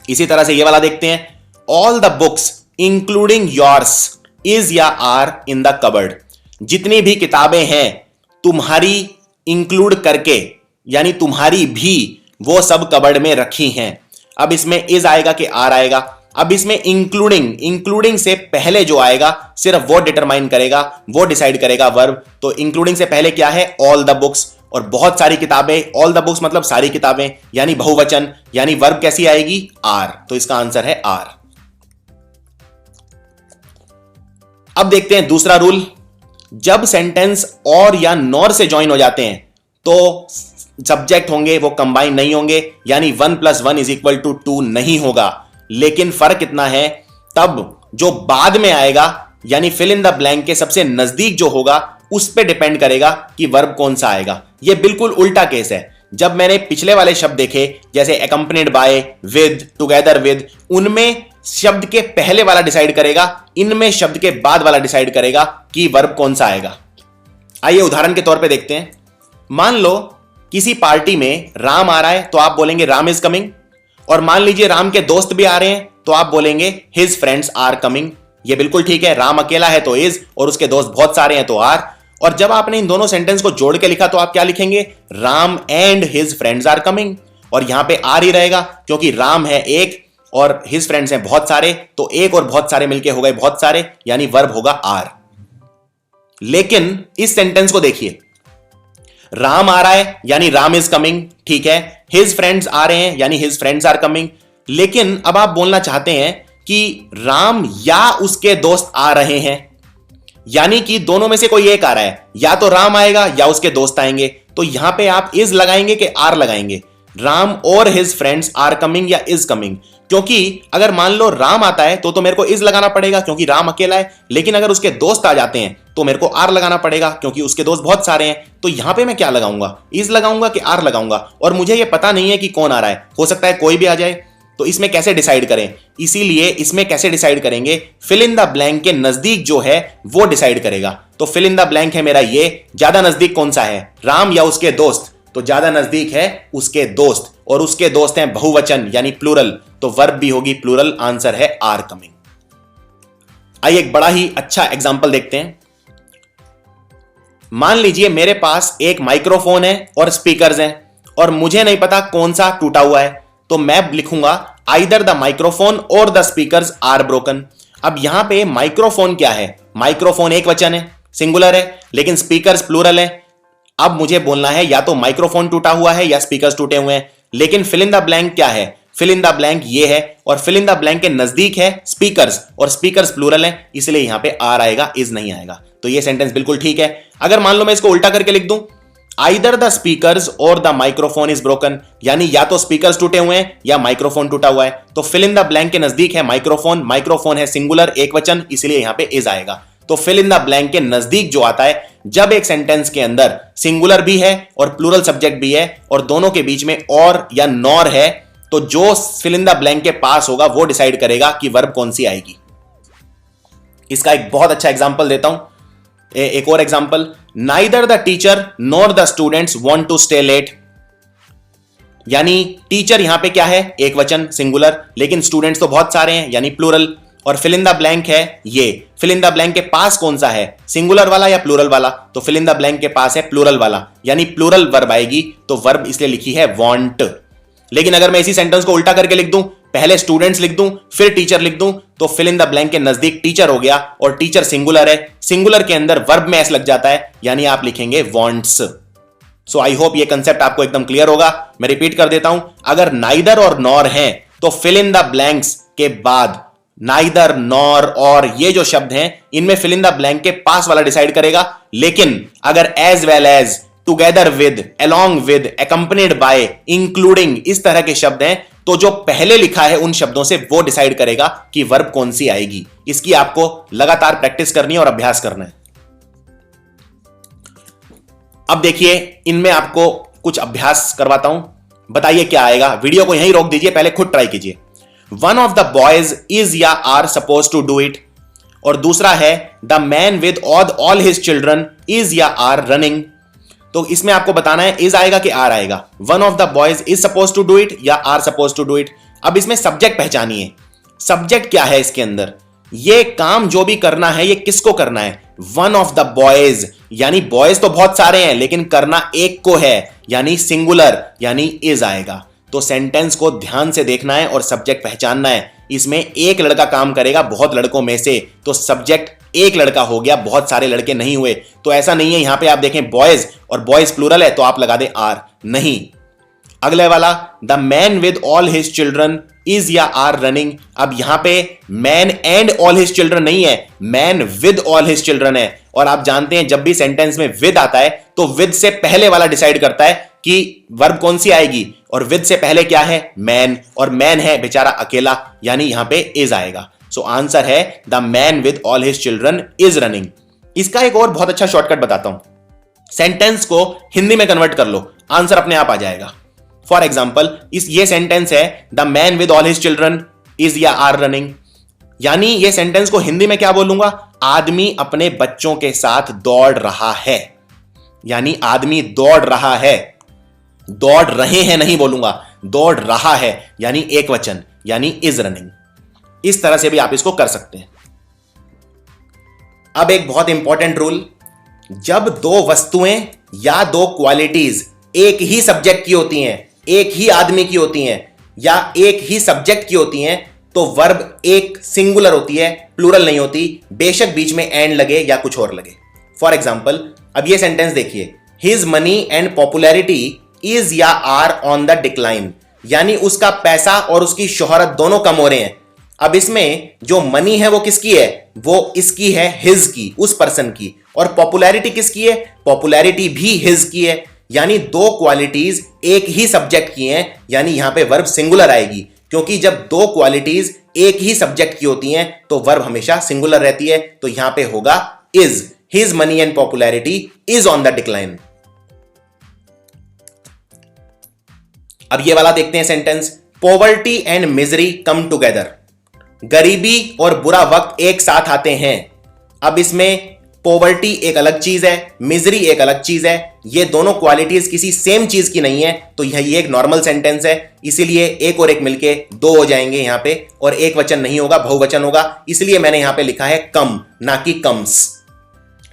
इसी तरह से ये वाला देखते हैं, all the books including yours is या आर इन द कबर्ड। जितनी भी किताबें हैं तुम्हारी इंक्लूड करके, यानी तुम्हारी भी, वो सब कबर्ड में रखी हैं। अब इसमें इज आएगा कि आर आएगा। अब इसमें इंक्लूडिंग से पहले जो आएगा सिर्फ वो डिटरमाइन करेगा, वो डिसाइड करेगा वर्ब। तो इंक्लूडिंग से पहले क्या है, ऑल द बुक्स, और बहुत सारी किताबें, ऑल द बुक्स मतलब सारी किताबें, यानी बहुवचन, यानी वर्ब कैसी आएगी, आर। तो इसका आंसर है आर। अब देखते हैं दूसरा रूल, जब सेंटेंस और या नॉर से ज्वाइन हो जाते हैं तो सब्जेक्ट होंगे वो कंबाइन नहीं होंगे, यानी 1 + 1 = 2 नहीं होगा। लेकिन फर्क इतना है, तब जो बाद में आएगा यानी फिल इन द ब्लैंक के सबसे नजदीक जो होगा उस पे डिपेंड करेगा कि वर्ब कौन सा आएगा। ये बिल्कुल उल्टा केस है। जब मैंने पिछले वाले शब्द देखे जैसे accompanied by, with, together with, उनमें शब्द के पहले वाला डिसाइड करेगा, इनमें शब्द के बाद वाला डिसाइड करेगा कि वर्ब कौन सा आएगा। आइए उदाहरण के तौर पे देखते हैं। मान लो किसी पार्टी में राम आ रहा है तो आप बोलेंगे राम इज कमिंग, और मान लीजिए राम के दोस्त भी आ रहे हैं तो आप बोलेंगे हिज फ्रेंड्स आर कमिंग। ये बिल्कुल ठीक है, राम अकेला है तो इज, और उसके दोस्त बहुत सारे हैं तो आर। और जब आपने इन दोनों सेंटेंस को जोड़ के लिखा तो आप क्या लिखेंगे, Ram and his friends are coming. और यहां पे आर ही रहेगा क्योंकि राम है एक और हिज फ्रेंड्स हैं बहुत सारे, तो एक और बहुत सारे मिलके हो गए बहुत सारे, यानी वर्ब होगा आर। लेकिन इस सेंटेंस को देखिए, राम आ रहा है यानी राम इज कमिंग, ठीक है। हिज फ्रेंड्स आ रहे हैं यानी हिज फ्रेंड्स आर कमिंग। लेकिन अब आप बोलना चाहते हैं कि राम या उसके दोस्त आ रहे हैं, यानी कि दोनों में से कोई एक आ रहा है, या तो राम आएगा या उसके दोस्त आएंगे। तो यहां पे आप इज लगाएंगे कि आर लगाएंगे, राम और हिज फ्रेंड्स आर कमिंग या इज कमिंग। क्योंकि अगर मान लो राम आता है तो मेरे को इज लगाना पड़ेगा क्योंकि राम अकेला है, लेकिन अगर उसके दोस्त आ जाते हैं तो मेरे को आर लगाना पड़ेगा क्योंकि उसके दोस्त बहुत सारे हैं। तो यहां पे मैं क्या लगाऊंगा, इज लगाऊंगा कि आर लगाऊंगा, और मुझे ये पता नहीं है कि कौन आ रहा है, हो सकता है कोई भी आ जाए। तो इसमें कैसे डिसाइड करें, इसीलिए इसमें कैसे डिसाइड करेंगे, फिल इन द ब्लैंक के नजदीक जो है वो डिसाइड करेगा। तो फिल इन द ब्लैंक है मेरा ये, ज्यादा नजदीक कौन सा है, राम या उसके दोस्त, तो ज्यादा नजदीक है उसके दोस्त, और उसके दोस्त हैं बहुवचन यानी प्लूरल, तो वर्ब भी होगी प्लूरल, आंसर है आर कमिंग। आइए एक बड़ा ही अच्छा एग्जांपल देखते हैं। मान लीजिए मेरे पास एक माइक्रोफोन है और स्पीकर्स हैं, और मुझे नहीं पता कौन सा टूटा हुआ है, तो मैं लिखूंगा आइदर द माइक्रोफोन और द स्पीकर्स आर ब्रोकन। अब यहां पे माइक्रोफोन क्या है, माइक्रोफोन एक वचन है, सिंगुलर है, लेकिन स्पीकर्स प्लूरल है। अब मुझे बोलना है या तो माइक्रोफोन टूटा हुआ है या स्पीकर्स टूटे हुए हैं। लेकिन फिल इन द ब्लैंक क्या है, फिल इन द ब्लैंक ये है, और फिल इन द ब्लैंक के नजदीक है स्पीकर्स, और स्पीकर्स प्लूरल है, इसलिए यहां पे आर आएगा, इज नहीं आएगा। तो ये सेंटेंस बिल्कुल ठीक है। अगर मान लो मैं इसको उल्टा करके लिख दूं, आइदर द स्पीकर्स और द माइक्रोफोन इज ब्रोकन, यानी या तो स्पीकर्स टूटे हुए हैं या माइक्रोफोन टूटा हुआ है। तो फिल इन द ब्लैंक के नजदीक है माइक्रोफोन, माइक्रोफोन है सिंगुलर एक वचन, इसलिए यहां पे इज आएगा। तो फिल इन द ब्लैंक के नजदीक जो आता है, जब एक सेंटेंस के अंदर सिंगुलर भी है और प्लूरल सब्जेक्ट भी है और दोनों के बीच में और या नॉर है, तो जो फिल इन द ब्लैंक के पास होगा वो डिसाइड करेगा कि वर्ब कौन सी आएगी। इसका एक बहुत अच्छा एग्जांपल देता हूं, एक और example, neither the teacher nor the students want to stay late. यानी टीचर यहां पे क्या है, एक वचन सिंगुलर, लेकिन स्टूडेंट्स तो बहुत सारे हैं यानी प्लूरल। और फिल इन द ब्लैंक है ये, फिल इन द ब्लैंक के पास कौन सा है, सिंगुलर वाला या प्लूरल वाला, तो फिल इन द ब्लैंक के पास है प्लूरल वाला, यानी प्लूरल वर्ब आएगी, तो वर्ब इसलिए लिखी है वांट। लेकिन अगर मैं इसी सेंटेंस को उल्टा करके लिख दूं, पहले स्टूडेंट्स लिख दूं फिर टीचर लिख दूं, तो फिल इन द ब्लैंक के नजदीक टीचर हो गया, और टीचर सिंगुलर है, सिंगुलर के अंदर वर्ब में एस लग जाता है, यानी आप लिखेंगे वांट्स। सो आई होप ये कंसेप्ट आपको एकदम क्लियर होगा। मैं रिपीट कर देता हूं, अगर नाइदर और नॉर हैं तो फिल इन द ब्लैंक्स के बाद नाइदर, नॉर और ये जो शब्द हैं इनमें फिल इन द ब्लैंक के पास वाला डिसाइड करेगा। लेकिन अगर as well as, together with, along with, accompanied by, including इस तरह के शब्द हैं तो जो पहले लिखा है उन शब्दों से वो डिसाइड करेगा कि वर्ब कौन सी आएगी। इसकी आपको लगातार प्रैक्टिस करनी है और अभ्यास करना है। अब देखिए इनमें आपको कुछ अभ्यास करवाता हूं, बताइए क्या आएगा। वीडियो को यहीं रोक दीजिए, पहले खुद ट्राई कीजिए। One of the boys is या are suppose to do it, और दूसरा है the man with all his children is या आर रनिंग। तो इसमें आपको बताना है इज आएगा कि आर आएगा। One of the boys is suppose to do it या are suppose to do it. अब इसमें सब्जेक्ट पहचानिए, सब्जेक्ट क्या है इसके अंदर, ये काम जो भी करना है ये किसको करना है, वन ऑफ द बॉयज, यानी बॉयज तो बहुत सारे हैं लेकिन करना एक को है, यानी सिंगुलर, यानी इज आएगा। तो सेंटेंस को ध्यान से देखना है और सब्जेक्ट पहचानना है। इसमें एक लड़का काम करेगा बहुत लड़कों में से, तो सब्जेक्ट एक लड़का हो गया, बहुत सारे लड़के नहीं हुए। तो ऐसा नहीं है यहां पे आप देखें बॉयज और बॉयज प्लूरल है तो आप लगा दें आर, नहीं। अगले वाला the man with all his children is या आर रनिंग। अब यहां पे man and all his children नहीं है, man with all his children है। और आप जानते हैं जब भी सेंटेंस में विद आता है तो विद से पहले वाला डिसाइड करता है कि वर्ब कौन सी आएगी, और विद से पहले क्या है, मैन, और मैन है बेचारा अकेला, यानी यहां पे इज आएगा। सो आंसर है the man with all his children is running. इसका एक और बहुत अच्छा शॉर्टकट बताता हूं, सेंटेंस को हिंदी में कन्वर्ट कर लो, आंसर अपने आप आ जाएगा। फॉर एग्जाम्पल ये सेंटेंस है the man with all his children is या आर रनिंग, यानी ये सेंटेंस को हिंदी में क्या बोलूंगा, आदमी अपने बच्चों के साथ दौड़ रहा है, यानी आदमी दौड़ रहा है, दौड़ रहे हैं नहीं बोलूंगा, दौड़ रहा है यानी एक वचन, यानी इज रनिंग। इस तरह से भी आप इसको कर सकते हैं। अब एक बहुत इंपॉर्टेंट रूल, जब दो वस्तुएं या दो क्वालिटीज एक ही सब्जेक्ट की होती हैं, एक ही आदमी की होती हैं या एक ही सब्जेक्ट की होती हैं, तो वर्ब एक सिंगुलर होती है, प्लूरल नहीं होती, बेशक बीच में एंड लगे या कुछ और लगे। फॉर एग्जाम्पल अब ये सेंटेंस देखिए, his money and popularity is या आर ऑन द डिक्लाइन, यानी उसका पैसा और उसकी शोहरत दोनों कम हो रहे हैं। अब इसमें जो मनी है वो किसकी है, वो इसकी है, हिज की, उस पर्सन की, और पॉपुलैरिटी किसकी है, पॉपुलैरिटी भी हिज की है, यानी दो क्वालिटीज एक ही सब्जेक्ट की हैं, यानी यहां पे वर्ब सिंगुलर आएगी, क्योंकि जब दो क्वालिटीज एक ही सब्जेक्ट की होती हैं तो वर्ब हमेशा सिंगुलर रहती है। तो यहां पे होगा is, his money and popularity is on the decline. अब ये वाला देखते हैं sentence, poverty and misery come together, गरीबी और बुरा वक्त एक साथ आते हैं। अब इसमें पॉवर्टी एक अलग चीज है, मिजरी एक अलग चीज है, ये दोनों क्वालिटीज किसी सेम चीज की नहीं है, तो ये एक नॉर्मल सेंटेंस है, इसीलिए एक और एक मिलके दो हो जाएंगे यहां पे, और एक वचन नहीं होगा, बहुवचन होगा, इसलिए मैंने यहां पे लिखा है कम, ना कि कम्स।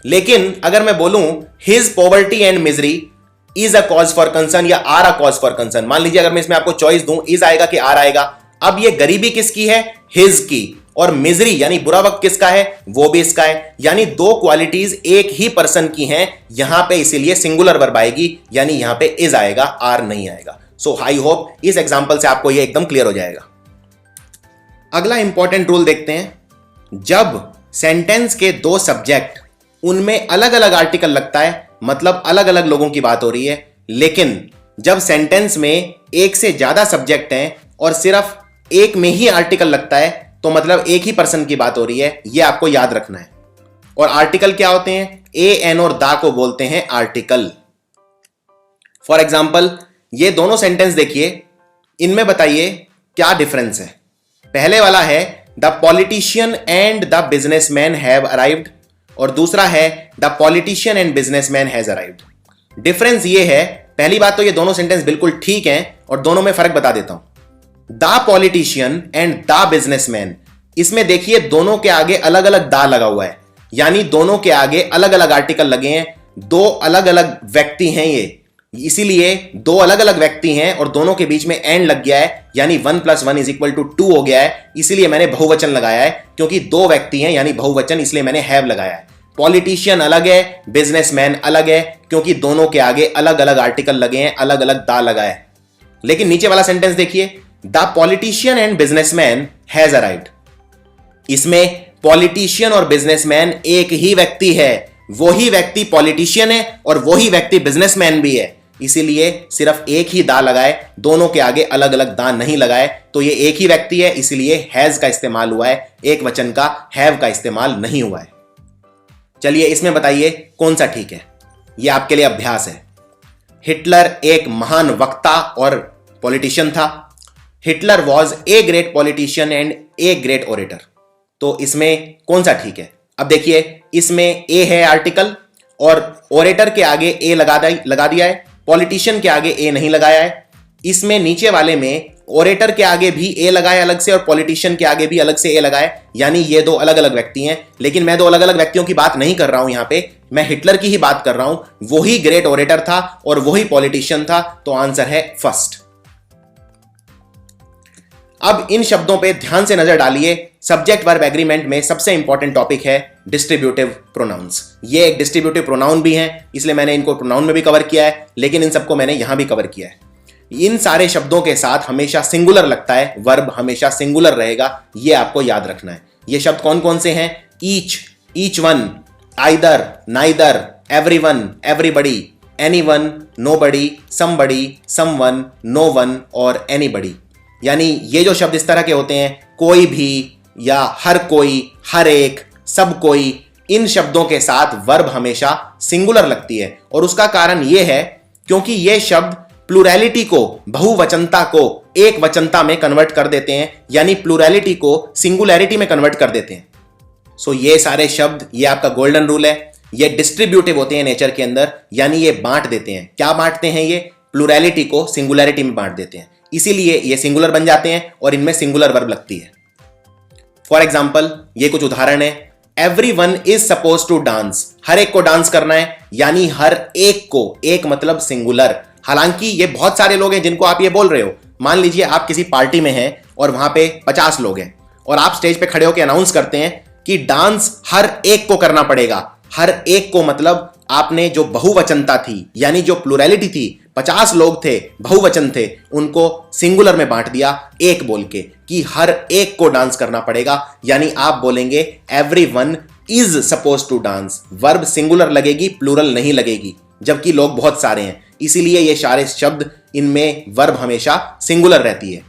लेकिन अगर मैं बोलूं his poverty and misery is a cause for concern या are a cause for concern, मान लीजिए अगर मैं इसमें आपको चॉइस दूं इज आएगा कि आर आएगा, अब ये गरीबी किसकी है, हिज की, और मिजरी यानी बुरा वक्त किसका है, वो भी इसका है, यानी दो क्वालिटीज एक ही पर्सन की हैं यहां पे, इसीलिए सिंगुलर वर्ब आएगी, यानी यहां पे इज आएगा, आर नहीं आएगा। सो आई होप इस एग्जांपल से आपको ये एकदम क्लियर हो जाएगा। अगला इंपॉर्टेंट रूल देखते हैं, जब सेंटेंस के दो सब्जेक्ट उनमें अलग अलग आर्टिकल लगता है, मतलब अलग अलग लोगों की बात हो रही है, लेकिन जब सेंटेंस में एक से ज्यादा सब्जेक्ट हैं और सिर्फ एक में ही आर्टिकल लगता है तो मतलब एक ही पर्सन की बात हो रही है, ये आपको याद रखना है। और आर्टिकल क्या होते हैं, ए एन और दा को बोलते हैं आर्टिकल। फॉर एग्जाम्पल ये दोनों सेंटेंस देखिए, इनमें बताइए क्या डिफरेंस है। पहले वाला है the politician and the businessman have arrived, और दूसरा है the politician and businessman has arrived. Difference ये है, पहली बात तो ये दोनों सेंटेंस बिल्कुल ठीक हैं और दोनों में फर्क बता देता हूं। The politician and the businessman, इसमें देखिए दोनों के आगे अलग अलग दा लगा हुआ है, यानी दोनों के आगे अलग अलग आर्टिकल लगे हैं, दो अलग अलग व्यक्ति हैं ये, इसीलिए दो अलग अलग व्यक्ति हैं और दोनों के बीच में एंड लग गया है, यानी 1 + 1 = 2 हो गया है, इसीलिए मैंने बहुवचन लगाया है, क्योंकि दो व्यक्ति हैं यानी बहुवचन, इसलिए मैंने हैव लगाया है। पॉलिटिशियन अलग है, बिजनेसमैन अलग है, क्योंकि दोनों के आगे अलग अलग आर्टिकल लगे हैं, अलग अलग दा लगा है। लेकिन नीचे वाला सेंटेंस देखिए, the politician and businessman has arrived. इसमें पॉलिटिशियन और बिजनेसमैन एक ही व्यक्ति है, वही व्यक्ति पॉलिटिशियन है और वही व्यक्ति बिजनेसमैन भी है, इसीलिए सिर्फ एक ही दा लगाए, दोनों के आगे अलग अलग दा नहीं लगाए, तो ये एक ही व्यक्ति है, इसलिए हैज का इस्तेमाल हुआ है, एक वचन का हैव का इस्तेमाल नहीं हुआ है। चलिए इसमें बताइए कौन सा ठीक है। ये आपके लिए अभ्यास है। हिटलर एक महान वक्ता और पॉलिटिशियन था। Hitler was a great politician and a great orator. तो इसमें कौन सा ठीक है? अब देखिए, इसमें ए है आर्टिकल और ओरेटर के आगे ए लगा दिया है, पॉलिटिशियन के आगे ए नहीं लगाया है। इसमें नीचे वाले में ओरेटर के आगे भी ए लगाए अलग से और पॉलिटिशियन के आगे भी अलग से ए लगाए, यानी ये दो अलग अलग व्यक्ति हैं। लेकिन मैं दो अलग अलग व्यक्तियों की बात नहीं कर रहा हूं, यहां पे मैं हिटलर की ही बात कर रहा हूं। वही ग्रेट ओरेटर था और वही पॉलिटिशियन था, तो आंसर है फर्स्ट। अब इन शब्दों पे ध्यान से नजर डालिए। सब्जेक्ट वर्ब एग्रीमेंट में सबसे इंपॉर्टेंट टॉपिक है डिस्ट्रीब्यूटिव प्रोनाउंस। ये एक डिस्ट्रीब्यूटिव प्रोनाउन भी हैं, इसलिए मैंने इनको प्रोनाउन में भी कवर किया है, लेकिन इन सबको मैंने यहां भी कवर किया है। इन सारे शब्दों के साथ हमेशा सिंगुलर लगता है, वर्ब हमेशा सिंगुलर रहेगा, ये आपको याद रखना है। ये शब्द कौन कौन से हैं? Each one, either, neither, everyone, everybody, anyone, nobody, somebody, someone, no one और एनीबडी। यानी ये जो शब्द इस तरह के होते हैं, कोई भी या हर कोई, हर एक, सब कोई, इन शब्दों के साथ वर्ब हमेशा सिंगुलर लगती है। और उसका कारण यह है क्योंकि ये शब्द प्लूरैलिटी को, बहुवचनता को एक वचनता में कन्वर्ट कर देते हैं, यानी प्लूरैलिटी को सिंगुलैरिटी में कन्वर्ट कर देते हैं। सो ये सारे शब्द, ये आपका गोल्डन रूल है, ये डिस्ट्रीब्यूटिव होते हैं नेचर के अंदर, यानी ये बांट देते हैं। क्या बांटते हैं? ये प्लूरैलिटी को सिंगुलैरिटी में बांट देते हैं, इसीलिए ये सिंगुलर बन जाते हैं और इनमें सिंगुलर वर्ब लगती है। फॉर एग्जाम्पल, ये कुछ उदाहरण है। Everyone is suppose to dance, हर एक को डांस करना है, यानी हर एक को, एक मतलब सिंगुलर। हालांकि ये बहुत सारे लोग हैं जिनको आप ये बोल रहे हो। मान लीजिए आप किसी पार्टी में हैं और वहां पे 50 लोग हैं और आप स्टेज पे खड़े होकर अनाउंस करते हैं कि डांस हर एक को करना पड़ेगा। हर एक को मतलब आपने जो बहुवचनता थी, यानी जो प्लूरैलिटी थी, 50 लोग थे, बहुवचन थे, उनको सिंगुलर में बांट दिया एक बोल के कि हर एक को डांस करना पड़ेगा। यानी आप बोलेंगे everyone is suppose to dance, verb singular लगेगी, प्लूरल नहीं लगेगी, जबकि लोग बहुत सारे हैं, इसीलिए ये सारे शब्द, इनमें वर्ब हमेशा सिंगुलर रहती है।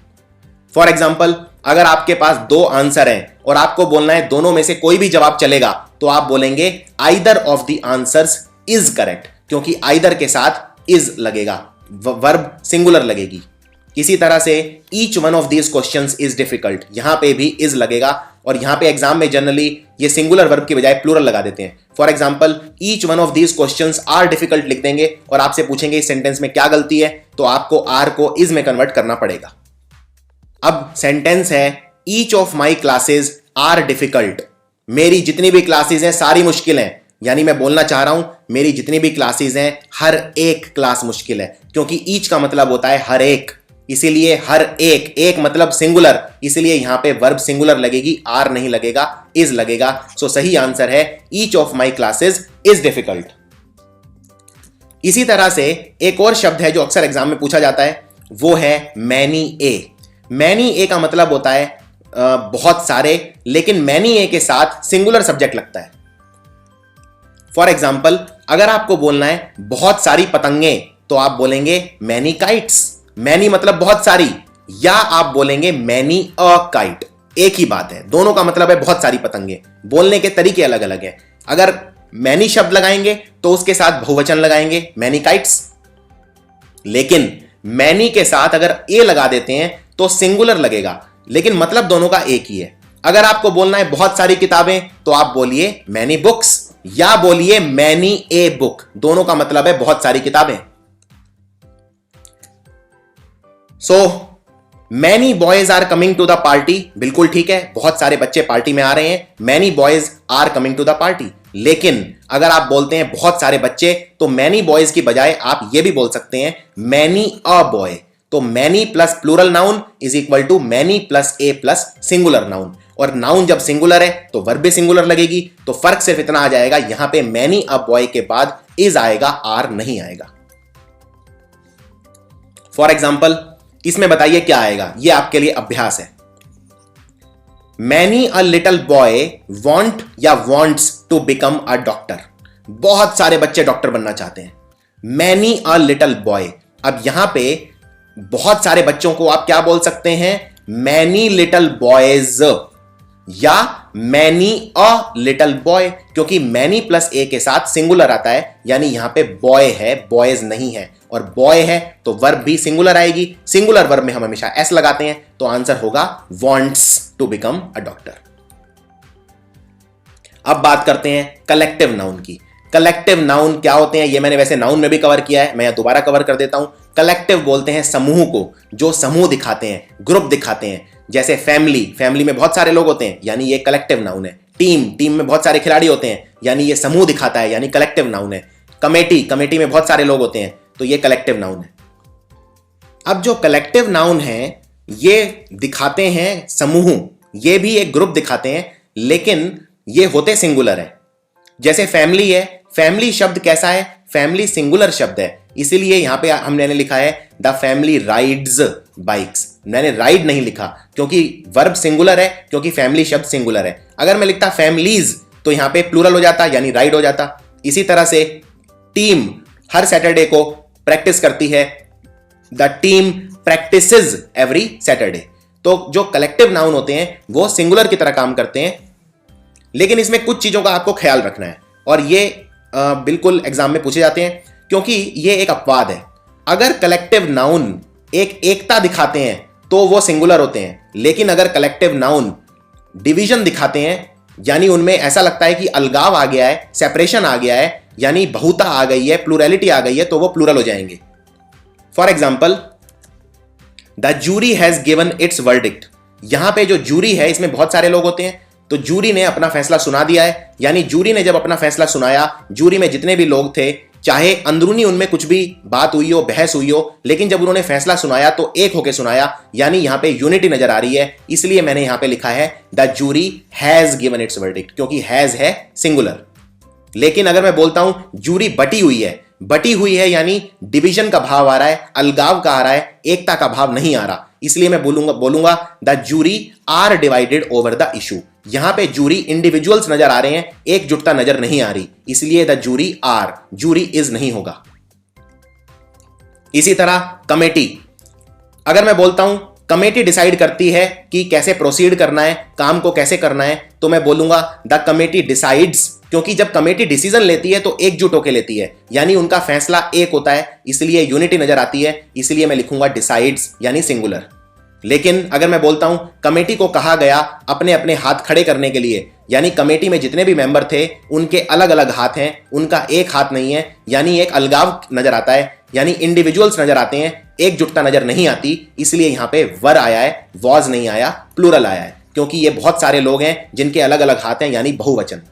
फॉर एग्जाम्पल, अगर आपके पास दो आंसर हैं और आपको बोलना है दोनों में से कोई भी जवाब चलेगा, तो आप बोलेंगे either of the answers is correct, क्योंकि आइदर के साथ इज लगेगा, वर्ब सिंगुलर लगेगी। इसी तरह से each one of these questions is difficult, यहां पे भी इज लगेगा और यहां पे एग्जाम में जनरली ये सिंगुलर वर्ब की बजाय प्लूरल लगा देते हैं। For example, each one of these questions are difficult लिख देंगे और आपसे पूछेंगे इस सेंटेंस में क्या गलती है, तो आपको आर को इज में कन्वर्ट करना पड़ेगा। अब सेंटेंस है each of my classes are difficult, मेरी जितनी भी क्लासेज हैं सारी मुश्किल हैं, यानी मैं बोलना चाह रहा हूं मेरी जितनी भी क्लासेज हैं हर एक क्लास मुश्किल है, क्योंकि ईच का मतलब होता है हर एक, इसीलिए हर एक, एक मतलब सिंगुलर, इसीलिए यहां पे वर्ब सिंगुलर लगेगी, आर नहीं लगेगा, इज लगेगा। सो सही आंसर है each of my classes is difficult. इसी तरह से एक और शब्द है जो अक्सर एग्जाम में पूछा जाता है, वो है मैनी ए। मैनी ए का मतलब होता है बहुत सारे, लेकिन मैनी ए के साथ सिंगुलर सब्जेक्ट लगता है। फॉर एग्जाम्पल, अगर आपको बोलना है बहुत सारी पतंगे, तो आप बोलेंगे मैनी काइट्स, मैनी मतलब बहुत सारी, या आप बोलेंगे मैनी अ काइट, एक ही बात है, दोनों का मतलब है बहुत सारी पतंगे, बोलने के तरीके अलग अलग हैं। अगर मैनी शब्द लगाएंगे तो उसके साथ बहुवचन लगाएंगे मैनी काइट्स, लेकिन मैनी के साथ अगर ए लगा देते हैं तो सिंगुलर लगेगा, लेकिन मतलब दोनों का एक ही है। अगर आपको बोलना है बहुत सारी किताबें, तो आप बोलिए मैनी बुक्स या बोलिए मैनी ए बुक, दोनों का मतलब है बहुत सारी किताबें। So many boys are coming to the party, बिल्कुल ठीक है, बहुत सारे बच्चे पार्टी में आ रहे हैं, many boys are coming to the party. लेकिन अगर आप बोलते हैं बहुत सारे बच्चे, तो मैनी बॉयज की बजाय आप ये भी बोल सकते हैं मैनी अ बॉय। तो many plus plural noun is equal to many plus a plus singular noun, और नाउन जब सिंगुलर है तो वर्ब भी सिंगुलर लगेगी। तो फर्क सिर्फ इतना आ जाएगा, यहां पे मैनी अ बॉय के बाद इज आएगा, आर नहीं आएगा। फॉर एग्जाम्पल इसमें बताइए क्या आएगा, ये आपके लिए अभ्यास है। Many a little boy want या wants to become a doctor. बहुत सारे बच्चे डॉक्टर बनना चाहते हैं। मैनी अ लिटल बॉय, अब यहां पे बहुत सारे बच्चों को आप क्या बोल सकते हैं, मैनी लिटल बॉयज या मैनी अ लिटल बॉय, क्योंकि मैनी प्लस ए के साथ सिंगुलर आता है, यानी यहां पे बॉय है, बॉयज नहीं है, और बॉय है तो वर्ब भी सिंगुलर आएगी। सिंगुलर वर्ब में हम हमेशा एस लगाते हैं, तो आंसर होगा wants to become a doctor. अब बात करते हैं कलेक्टिव नाउन की। कलेक्टिव नाउन क्या होते हैं, ये मैंने वैसे नाउन में भी कवर किया है, मैं दोबारा कवर कर देता हूं। कलेक्टिव बोलते हैं समूह को, जो समूह दिखाते हैं, ग्रुप दिखाते हैं। जैसे फैमिली, फैमिली में बहुत सारे लोग होते हैं, यानी ये कलेक्टिव नाउन है। टीम, टीम में बहुत सारे खिलाड़ी होते हैं, यानी ये समूह दिखाता है, यानी कलेक्टिव नाउन है। कमेटी, कमेटी में बहुत सारे लोग होते हैं, तो ये कलेक्टिव नाउन है। अब जो कलेक्टिव नाउन है ये दिखाते हैं समूह, ये भी एक ग्रुप दिखाते हैं, लेकिन ये होते सिंगुलर है। जैसे फैमिली है, फैमिली शब्द कैसा है, फैमिली सिंगुलर शब्द है, इसीलिए यहां पे हमने लिखा है द फैमिली राइड्स बाइक्स। मैंने राइड नहीं लिखा क्योंकि वर्ब सिंगुलर है, क्योंकि फैमिली शब्द सिंगुलर है। अगर मैं लिखता फैमिलीज तो यहां पे प्लूरल हो जाता, यानी राइड हो जाता। इसी तरह से टीम हर सैटरडे को प्रैक्टिस करती है, the team practices every Saturday. तो जो कलेक्टिव नाउन होते हैं वो सिंगुलर की तरह काम करते हैं, लेकिन इसमें कुछ चीजों का आपको ख्याल रखना है, और ये बिल्कुल एग्जाम में पूछे जाते हैं, क्योंकि ये एक अपवाद है। अगर कलेक्टिव नाउन एक एकता दिखाते हैं तो वो सिंगुलर होते हैं, लेकिन अगर कलेक्टिव नाउन डिवीजन दिखाते हैं, यानी उनमें ऐसा लगता है कि अलगाव आ गया है, सेपरेशन आ गया है, यानी बहुता आ गई है, प्लूरैलिटी आ गई है, तो वो प्लूरल हो जाएंगे। For example the jury has given its verdict. यहां पे जो जूरी है इसमें बहुत सारे लोग होते हैं, तो जूरी ने अपना फैसला सुना दिया है, यानी जूरी ने जब अपना फैसला सुनाया, जूरी में जितने भी लोग थे, चाहे अंदरूनी उनमें कुछ भी बात हुई हो, बहस हुई हो, लेकिन जब उन्होंने फैसला सुनाया तो एक होकर सुनाया, यानी यहां पे यूनिटी नजर आ रही है। इसलिए मैंने यहां पे लिखा है the jury has given its verdict, क्योंकि हैज है सिंगुलर। लेकिन अगर मैं बोलता हूं जूरी बटी हुई है, बटी हुई है यानी डिवीजन का भाव आ रहा है, अलगाव का आ रहा है, एकता का भाव नहीं आ रहा, इसलिए मैं बोलूंगा the jury are divided over the issue. यहां पे जूरी इंडिविजुअल्स नजर आ रहे हैं, एकजुटता नजर नहीं आ रही, इसलिए the jury are, jury is नहीं होगा। इसी तरह कमेटी, अगर मैं बोलता हूं कमेटी डिसाइड करती है कि कैसे प्रोसीड करना है, काम को कैसे करना है, तो मैं बोलूंगा द कमेटी डिसाइड्स, क्योंकि जब कमेटी डिसीजन लेती है तो एकजुट होकर लेती है, यानी उनका फैसला एक होता है, इसलिए यूनिटी नजर आती है, इसलिए मैं लिखूंगा डिसाइड्स यानी सिंगुलर। लेकिन अगर मैं बोलता हूं कमेटी को कहा गया अपने अपने हाथ खड़े करने के लिए, यानी कमेटी में जितने भी मेंबर थे उनके अलग अलग हाथ हैं, उनका एक हाथ नहीं है, यानी एक अलगाव नजर आता है, यानी इंडिविजुअल्स नजर आते हैं, एकजुटता नजर नहीं आती, इसलिए यहां पे वर आया है, वॉज नहीं आया, प्लूरल आया है, क्योंकि ये बहुत सारे लोग हैं जिनके अलग अलग हाथ हैं, यानी बहुवचन।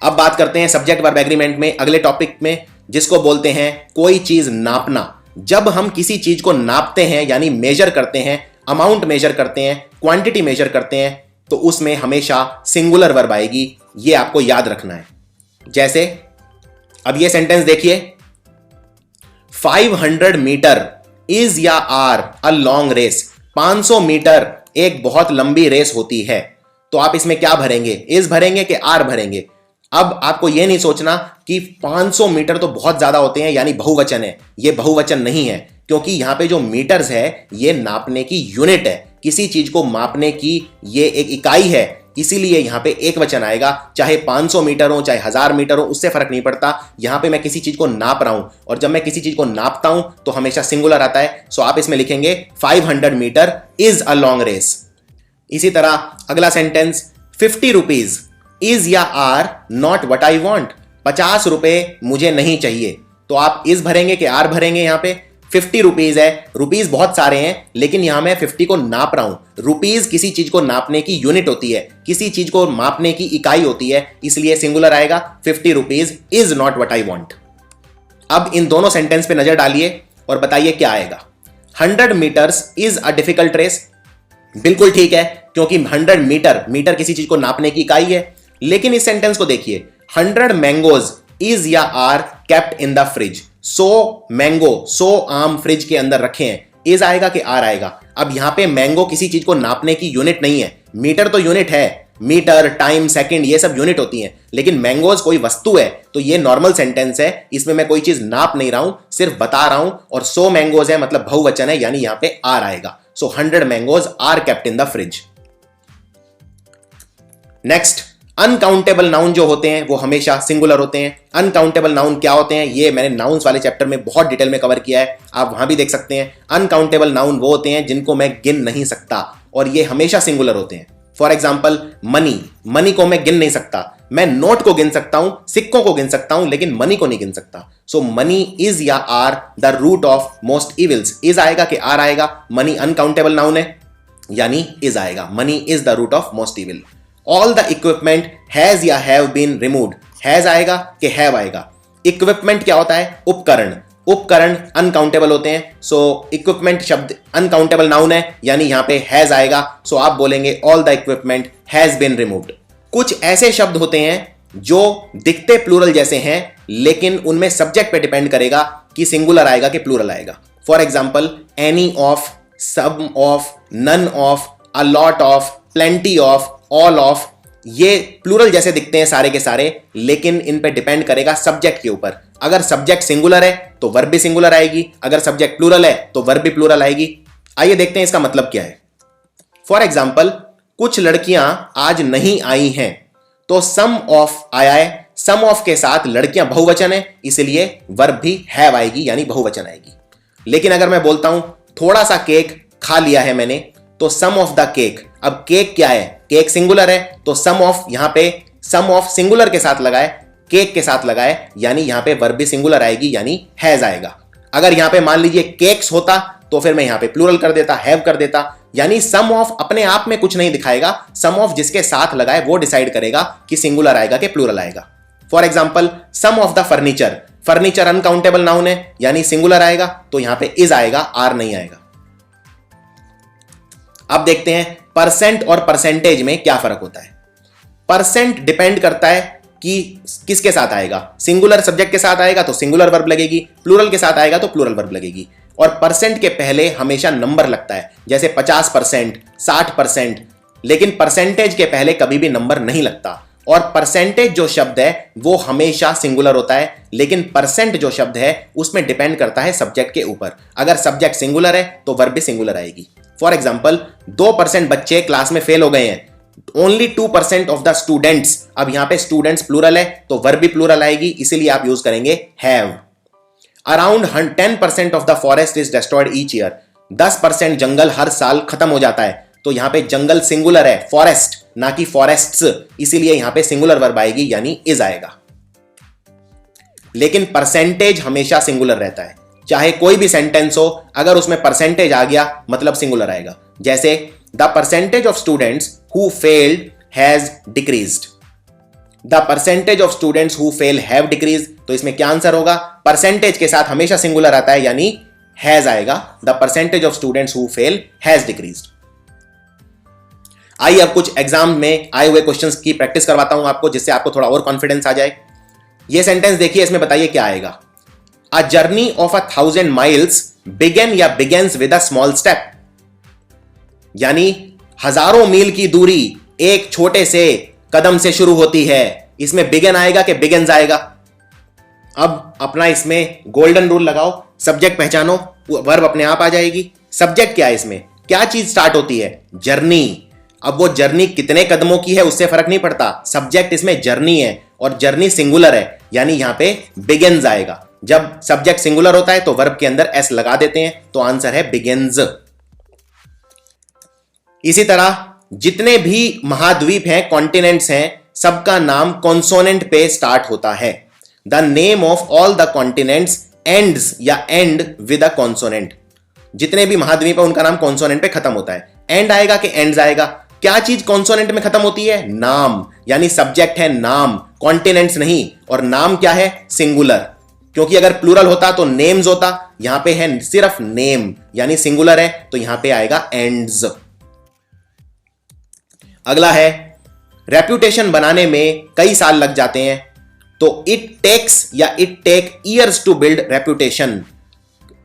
अब बात करते हैं सब्जेक्ट वर्ब एग्रीमेंट में अगले टॉपिक में, जिसको बोलते हैं कोई चीज नापना। जब हम किसी चीज को नापते हैं यानी मेजर करते हैं, अमाउंट मेजर करते हैं, क्वांटिटी मेजर करते हैं, तो उसमें हमेशा सिंगुलर वर्ब आएगी, ये आपको याद रखना है। जैसे अब ये सेंटेंस देखिए, 500 मीटर इज या are a long race. 500 metre एक बहुत लंबी रेस होती है, तो आप इसमें क्या भरेंगे, इज भरेंगे कि आर भरेंगे। अब आपको यह नहीं सोचना कि 500 मीटर तो बहुत ज्यादा होते हैं यानी बहुवचन है, ये बहुवचन नहीं है, क्योंकि यहां पे जो मीटर्स है ये नापने की यूनिट है, किसी चीज को मापने की ये एक इकाई है, इसीलिए यहां पे एक वचन आएगा। चाहे 500 मीटर हो चाहे 1000 मीटर हो, उससे फर्क नहीं पड़ता, यहां पे मैं किसी चीज को नाप रहा हूं, और जब मैं किसी चीज को नापता हूं तो हमेशा सिंगुलर आता है। सो आप इसमें लिखेंगे 500 metre is a long race. इसी तरह अगला सेंटेंस, 50 रुपीज इज या are not what I want. 50 रुपए मुझे नहीं चाहिए, तो आप इज भरेंगे कि आर भरेंगे। यहां पे 50 रुपीज है, रुपीज बहुत सारे हैं, लेकिन यहां मैं 50 को नाप रहा हूं। रुपीज किसी चीज को नापने की यूनिट होती है, किसी चीज को मापने की इकाई होती है, इसलिए सिंगुलर आएगा। 50 rupees is not what I want. अब इन दोनों सेंटेंस पे नजर डालिए और बताइए क्या आएगा। 100 metres is a difficult race. बिल्कुल ठीक है, क्योंकि 100 मीटर, मीटर किसी चीज को नापने की इकाई है। लेकिन इस सेंटेंस को देखिए, 100 मैंगोज इज या are kept in the fridge. 100 mango, 100 आम फ्रिज के अंदर रखे हैं, इज आएगा कि आर आएगा? अब यहां पे मैंगो किसी चीज को नापने की यूनिट नहीं है, मीटर तो यूनिट है, मीटर, टाइम, सेकंड, ये सब यूनिट होती हैं, लेकिन मैंगोज कोई वस्तु है, तो ये नॉर्मल सेंटेंस है, इसमें मैं कोई चीज नाप नहीं रहा हूं, सिर्फ बता रहा हूं। और 100 मैंगोज है मतलब बहुवचन है, यानी यहां पे आर आएगा। So 100 mangoes are kept in the fridge. Next, uncountable noun जो होते हैं वो हमेशा सिंगुलर होते हैं। अनकाउंटेबल नाउन क्या होते हैं, ये मैंने नाउन्स वाले चैप्टर में बहुत डिटेल में कवर किया है, आप वहां भी देख सकते हैं। अनकाउंटेबल नाउन वो होते हैं जिनको मैं गिन नहीं सकता, और ये हमेशा सिंगुलर होते हैं। फॉर एग्जाम्पल, मनी, मनी को मैं गिन नहीं सकता। मैं नोट को गिन सकता हूं, सिक्कों को गिन सकता हूं, लेकिन मनी को नहीं गिन सकता। सो मनी इज या are the root of most evils. Is आएगा कि आर आएगा? मनी अनकाउंटेबल नाउन है, यानी इज आएगा। Money is the root of most evil. All the equipment has या हैव बीन रिमूव्ड। हैज आएगा कि हैव आएगा? इक्विपमेंट क्या होता है? उपकरण। उपकरण अनकाउंटेबल होते हैं, सो इक्विपमेंट शब्द अनकाउंटेबल नाउन है, यानी यहां पे हैज आएगा। सो आप बोलेंगे all the equipment has been removed. कुछ ऐसे शब्द होते हैं जो दिखते प्लूरल जैसे हैं, लेकिन उनमें सब्जेक्ट पे डिपेंड करेगा कि सिंगुलर आएगा कि प्लूरल आएगा। For example, any of, some of, none of, a lot of, plenty of, all of, ये प्लूरल जैसे दिखते हैं सारे के सारे, लेकिन इन पे डिपेंड करेगा सब्जेक्ट के ऊपर। अगर सब्जेक्ट सिंगुलर है तो वर्ब भी सिंगुलर आएगी, अगर सब्जेक्ट प्लूरल है तो वर्ब भी प्लूरल आएगी। आइए देखते हैं इसका मतलब क्या है। फॉर एग्जाम्पल, कुछ लड़कियां आज नहीं आई हैं, तो सम ऑफ आया है, सम ऑफ के साथ लड़कियां बहुवचन है, इसलिए वर्ब भी हैव आएगी, यानी बहुवचन आएगी। लेकिन अगर मैं बोलता हूं थोड़ा सा केक खा लिया है मैंने, तो सम ऑफ द केक। अब केक क्या है? केक सिंगुलर है, तो सम ऑफ, यहां पे सम ऑफ सिंगुलर के साथ लगाए, केक के साथ लगाए, यानी यहां पे वर्ब भी सिंगुलर आएगी, यानी हैज आएगा। अगर यहां पे मान लीजिए केक्स होता, तो फिर मैं यहां पे प्लूरल कर देता, हैव कर देता। यानी सम ऑफ अपने आप में कुछ नहीं दिखाएगा, सम ऑफ जिसके साथ लगाए वो डिसाइड करेगा कि सिंगुलर आएगा कि प्लूरल आएगा। For example, some of the furniture. Furniture uncountable noun है, यानी सिंगुलर आएगा, तो यहां पे इज आएगा, आर नहीं आएगा। अब देखते हैं परसेंट और परसेंटेज में क्या फर्क होता है। परसेंट डिपेंड करता है कि किसके साथ आएगा। सिंगुलर सब्जेक्ट के साथ आएगा तो सिंगुलर वर्ब लगेगी, प्लूरल के साथ आएगा तो प्लूरल वर्ब लगेगी। और परसेंट के पहले हमेशा नंबर लगता है, जैसे 50%, 60%, लेकिन परसेंटेज के पहले कभी भी नंबर नहीं लगता। और परसेंटेज जो शब्द है वो हमेशा सिंगुलर होता है, लेकिन परसेंट जो शब्द है उसमें डिपेंड करता है सब्जेक्ट के ऊपर। अगर सब्जेक्ट सिंगुलर है तो वर्ब भी सिंगुलर आएगी। फॉर एग्जाम्पल, 2% बच्चे क्लास में फेल हो गए हैं, ओनली 2% ऑफ द स्टूडेंट्स। अब यहां पे स्टूडेंट्स प्लूरल है तो वर्ब भी प्लूरल आएगी, इसीलिए आप यूज करेंगे have. Around 10% of the forest is destroyed each year. 10% जंगल हर साल खत्म हो जाता है, तो यहां पे जंगल सिंगुलर है, फॉरेस्ट ना कि फॉरेस्ट्स, इसीलिए यहां पे सिंगुलर वर्ब आएगी, यानी इज आएगा। लेकिन परसेंटेज हमेशा सिंगुलर रहता है, चाहे कोई भी सेंटेंस हो, अगर उसमें परसेंटेज आ गया मतलब सिंगुलर आएगा। जैसे the percentage of students who failed has decreased. The percentage of students who fail have decrease, तो इसमें क्या आंसर होगा? परसेंटेज के साथ हमेशा सिंगुलर आता है, यानी हैज आएगा। The percentage of students who fail has decreased. आइए अब कुछ एग्जाम में आए हुए क्वेश्चंस की प्रैक्टिस करवाता हूं आपको, जिससे आपको थोड़ा और कॉन्फिडेंस आ जाए। ये सेंटेंस देखिए, इसमें बताइए क्या आएगा। A journey of 1000 miles begin या begins with a small step. यानी हजारों मील की दूरी एक छोटे से कदम से शुरू होती है। इसमें बिगन आएगा कि बिगेन्स आएगा? अब अपना इसमें गोल्डन रूल लगाओ, सब्जेक्ट पहचानो, वर्ब अपने आप आ जाएगी। सब्जेक्ट क्या है इसमें? क्या चीज स्टार्ट होती है? जर्नी। अब वो जर्नी कितने कदमों की है उससे फर्क नहीं पड़ता, सब्जेक्ट इसमें जर्नी है और जर्नी सिंगुलर है, यानी यहां पे बिगिन्स आएगा। जब सब्जेक्ट सिंगुलर होता है तो वर्ब के अंदर एस लगा देते हैं, तो आंसर है बिगिन्स। इसी तरह जितने भी महाद्वीप हैं, कॉन्टिनेंट्स हैं, सबका नाम कॉन्सोनेंट पे स्टार्ट होता है। The name of all the continents ends या एंड विद अ कॉन्सोनेंट। जितने भी महाद्वीप है उनका नाम कॉन्सोनेंट पे खत्म होता है। एंड आएगा कि एंड्स आएगा? क्या चीज कॉन्सोनेंट में खत्म होती है? नाम, यानी सब्जेक्ट है नाम, कॉन्टिनेंट्स नहीं। और नाम क्या है? सिंगुलर, क्योंकि अगर प्लूरल होता तो नेम्स होता, यहां पे है सिर्फ नेम, यानी सिंगुलर है, तो यहां पे आएगा एंड्स। अगला है रेप्यूटेशन बनाने में कई साल लग जाते हैं, तो इट टेक्स या it take years to build reputation.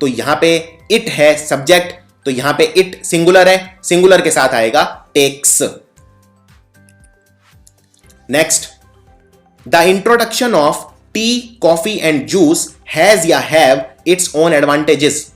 तो यहां पे इट है सब्जेक्ट, तो यहां पे इट सिंगुलर है, सिंगुलर के साथ आएगा takes. Next, the introduction of tea, coffee and juice has या हैव इट्स ओन एडवांटेजेस।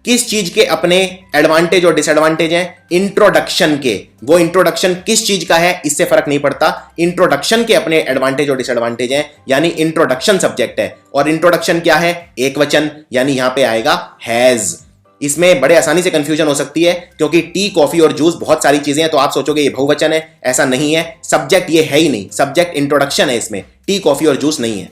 किस चीज के अपने एडवांटेज और डिसएडवांटेज हैं? इंट्रोडक्शन के। वो इंट्रोडक्शन किस चीज का है इससे फर्क नहीं पड़ता, इंट्रोडक्शन के अपने एडवांटेज और डिसएडवांटेज हैं, यानी इंट्रोडक्शन सब्जेक्ट है। और इंट्रोडक्शन क्या है? एक वचन, यानी यहां पे आएगा हैज। इसमें बड़े आसानी से कंफ्यूजन हो सकती है क्योंकि टी, कॉफी और जूस बहुत सारी चीजें हैं, तो आप सोचोगे ये बहुवचन है, ऐसा नहीं है। सब्जेक्ट ये है ही नहीं, सब्जेक्ट इंट्रोडक्शन है, इसमें टी, कॉफी और जूस नहीं है।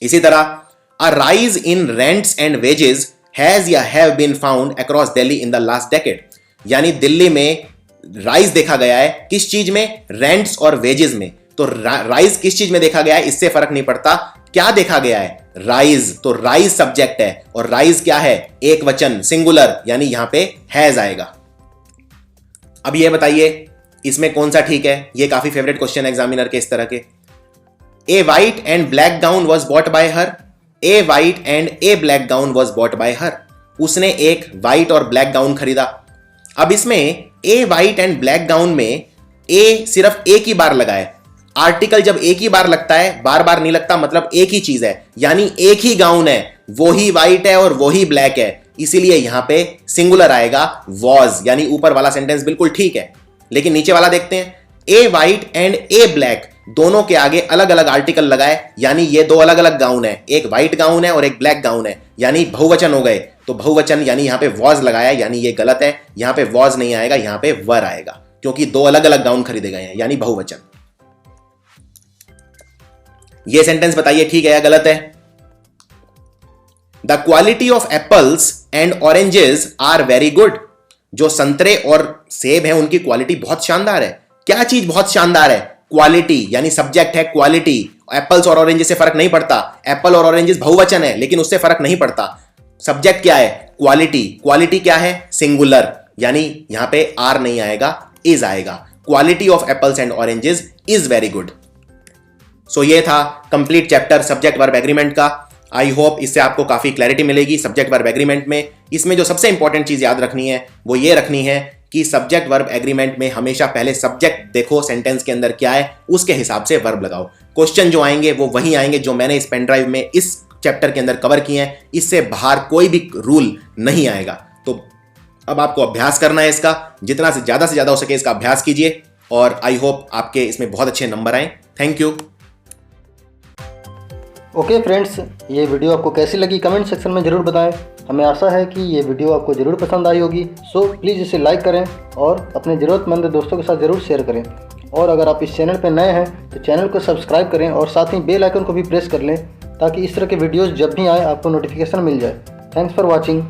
इसी तरह A rise in rents and wages has या have been found across Delhi in the last decade। यानी दिल्ली में राइज देखा गया है, किस चीज में? रेंट्स और वेजेस में। तो राइज किस चीज में देखा गया है इससे फर्क नहीं पड़ता, क्या देखा गया है? राइज। तो राइज सब्जेक्ट है और राइज क्या है? एक वचन, सिंगुलर, यानी यहां पे हैज आएगा। अब ये बताइए इसमें कौन सा ठीक है? ये काफी फेवरेट क्वेश्चन है एग्जामिनर के इस तरह के। A white and black gown was bought by her. A white and a black gown was bought by her. उसने एक व्हाइट और ब्लैक गाउन खरीदा। अब इसमें a white and black gown में ए सिर्फ एक ही बार लगा है। आर्टिकल जब एक ही बार लगता है, बार बार नहीं लगता, मतलब एक ही चीज है, यानी एक ही गाउन है, वो ही व्हाइट है और वो ही ब्लैक है, इसीलिए यहां पे सिंगुलर आएगा वॉज। यानी ऊपर वाला सेंटेंस बिल्कुल ठीक है, लेकिन नीचे वाला देखते हैं। ए व्हाइट एंड ए ब्लैक, दोनों के आगे अलग अलग आर्टिकल लगाए, यानी ये दो अलग अलग गाउन है, एक व्हाइट गाउन है और एक ब्लैक गाउन है, यानी बहुवचन हो गए। तो बहुवचन यानी यहां पे वॉज लगाया, यानी ये गलत है, यहां पे वॉज नहीं आएगा, यहां पे वर आएगा, क्योंकि दो अलग अलग गाउन खरीदे गए हैं, यानी बहुवचन। ये सेंटेंस बताइए ठीक है या गलत है? The quality of apples and oranges are very good. जो संतरे और सेब हैं उनकी क्वालिटी बहुत शानदार है। क्या चीज बहुत शानदार है? क्वालिटी, यानी सब्जेक्ट है क्वालिटी। एप्पल्स और ऑरेंजेस से फर्क नहीं पड़ता, एप्पल और ऑरेंजेस बहुवचन है लेकिन उससे फर्क नहीं पड़ता। सब्जेक्ट क्या है? क्वालिटी। क्वालिटी क्या है? सिंगुलर, यानी यहां पे आर नहीं आएगा, इज आएगा। Quality of apples and oranges is very good. So ये था complete chapter subject verb agreement का। आई होप इससे आपको काफी क्लैरिटी मिलेगी सब्जेक्ट वर्ब एग्रीमेंट में। इसमें जो सबसे इंपॉर्टेंट चीज याद रखनी है वो ये रखनी है कि सब्जेक्ट वर्ब एग्रीमेंट में हमेशा पहले सब्जेक्ट देखो सेंटेंस के अंदर क्या है, उसके हिसाब से वर्ब लगाओ। क्वेश्चन जो आएंगे वो वही आएंगे जो मैंने इस पेन ड्राइव में इस चैप्टर के अंदर कवर किए हैं, इससे बाहर कोई भी रूल नहीं आएगा। तो अब आपको अभ्यास करना है इसका, जितना से ज्यादा हो सके इसका अभ्यास कीजिए और आई होप आपके इसमें बहुत अच्छे नंबर आए। Thank you. ओके फ्रेंड्स, ये वीडियो आपको कैसी लगी कमेंट सेक्शन में ज़रूर बताएं। हमें आशा है कि ये वीडियो आपको ज़रूर पसंद आई होगी। सो प्लीज़ इसे लाइक करें और अपने ज़रूरतमंद दोस्तों के साथ ज़रूर शेयर करें। और अगर आप इस चैनल पर नए हैं तो चैनल को सब्सक्राइब करें और साथ ही बेल आइकन को भी प्रेस कर लें ताकि इस तरह के वीडियोज़ जब भी आए आपको नोटिफिकेशन मिल जाए। Thanks for watching.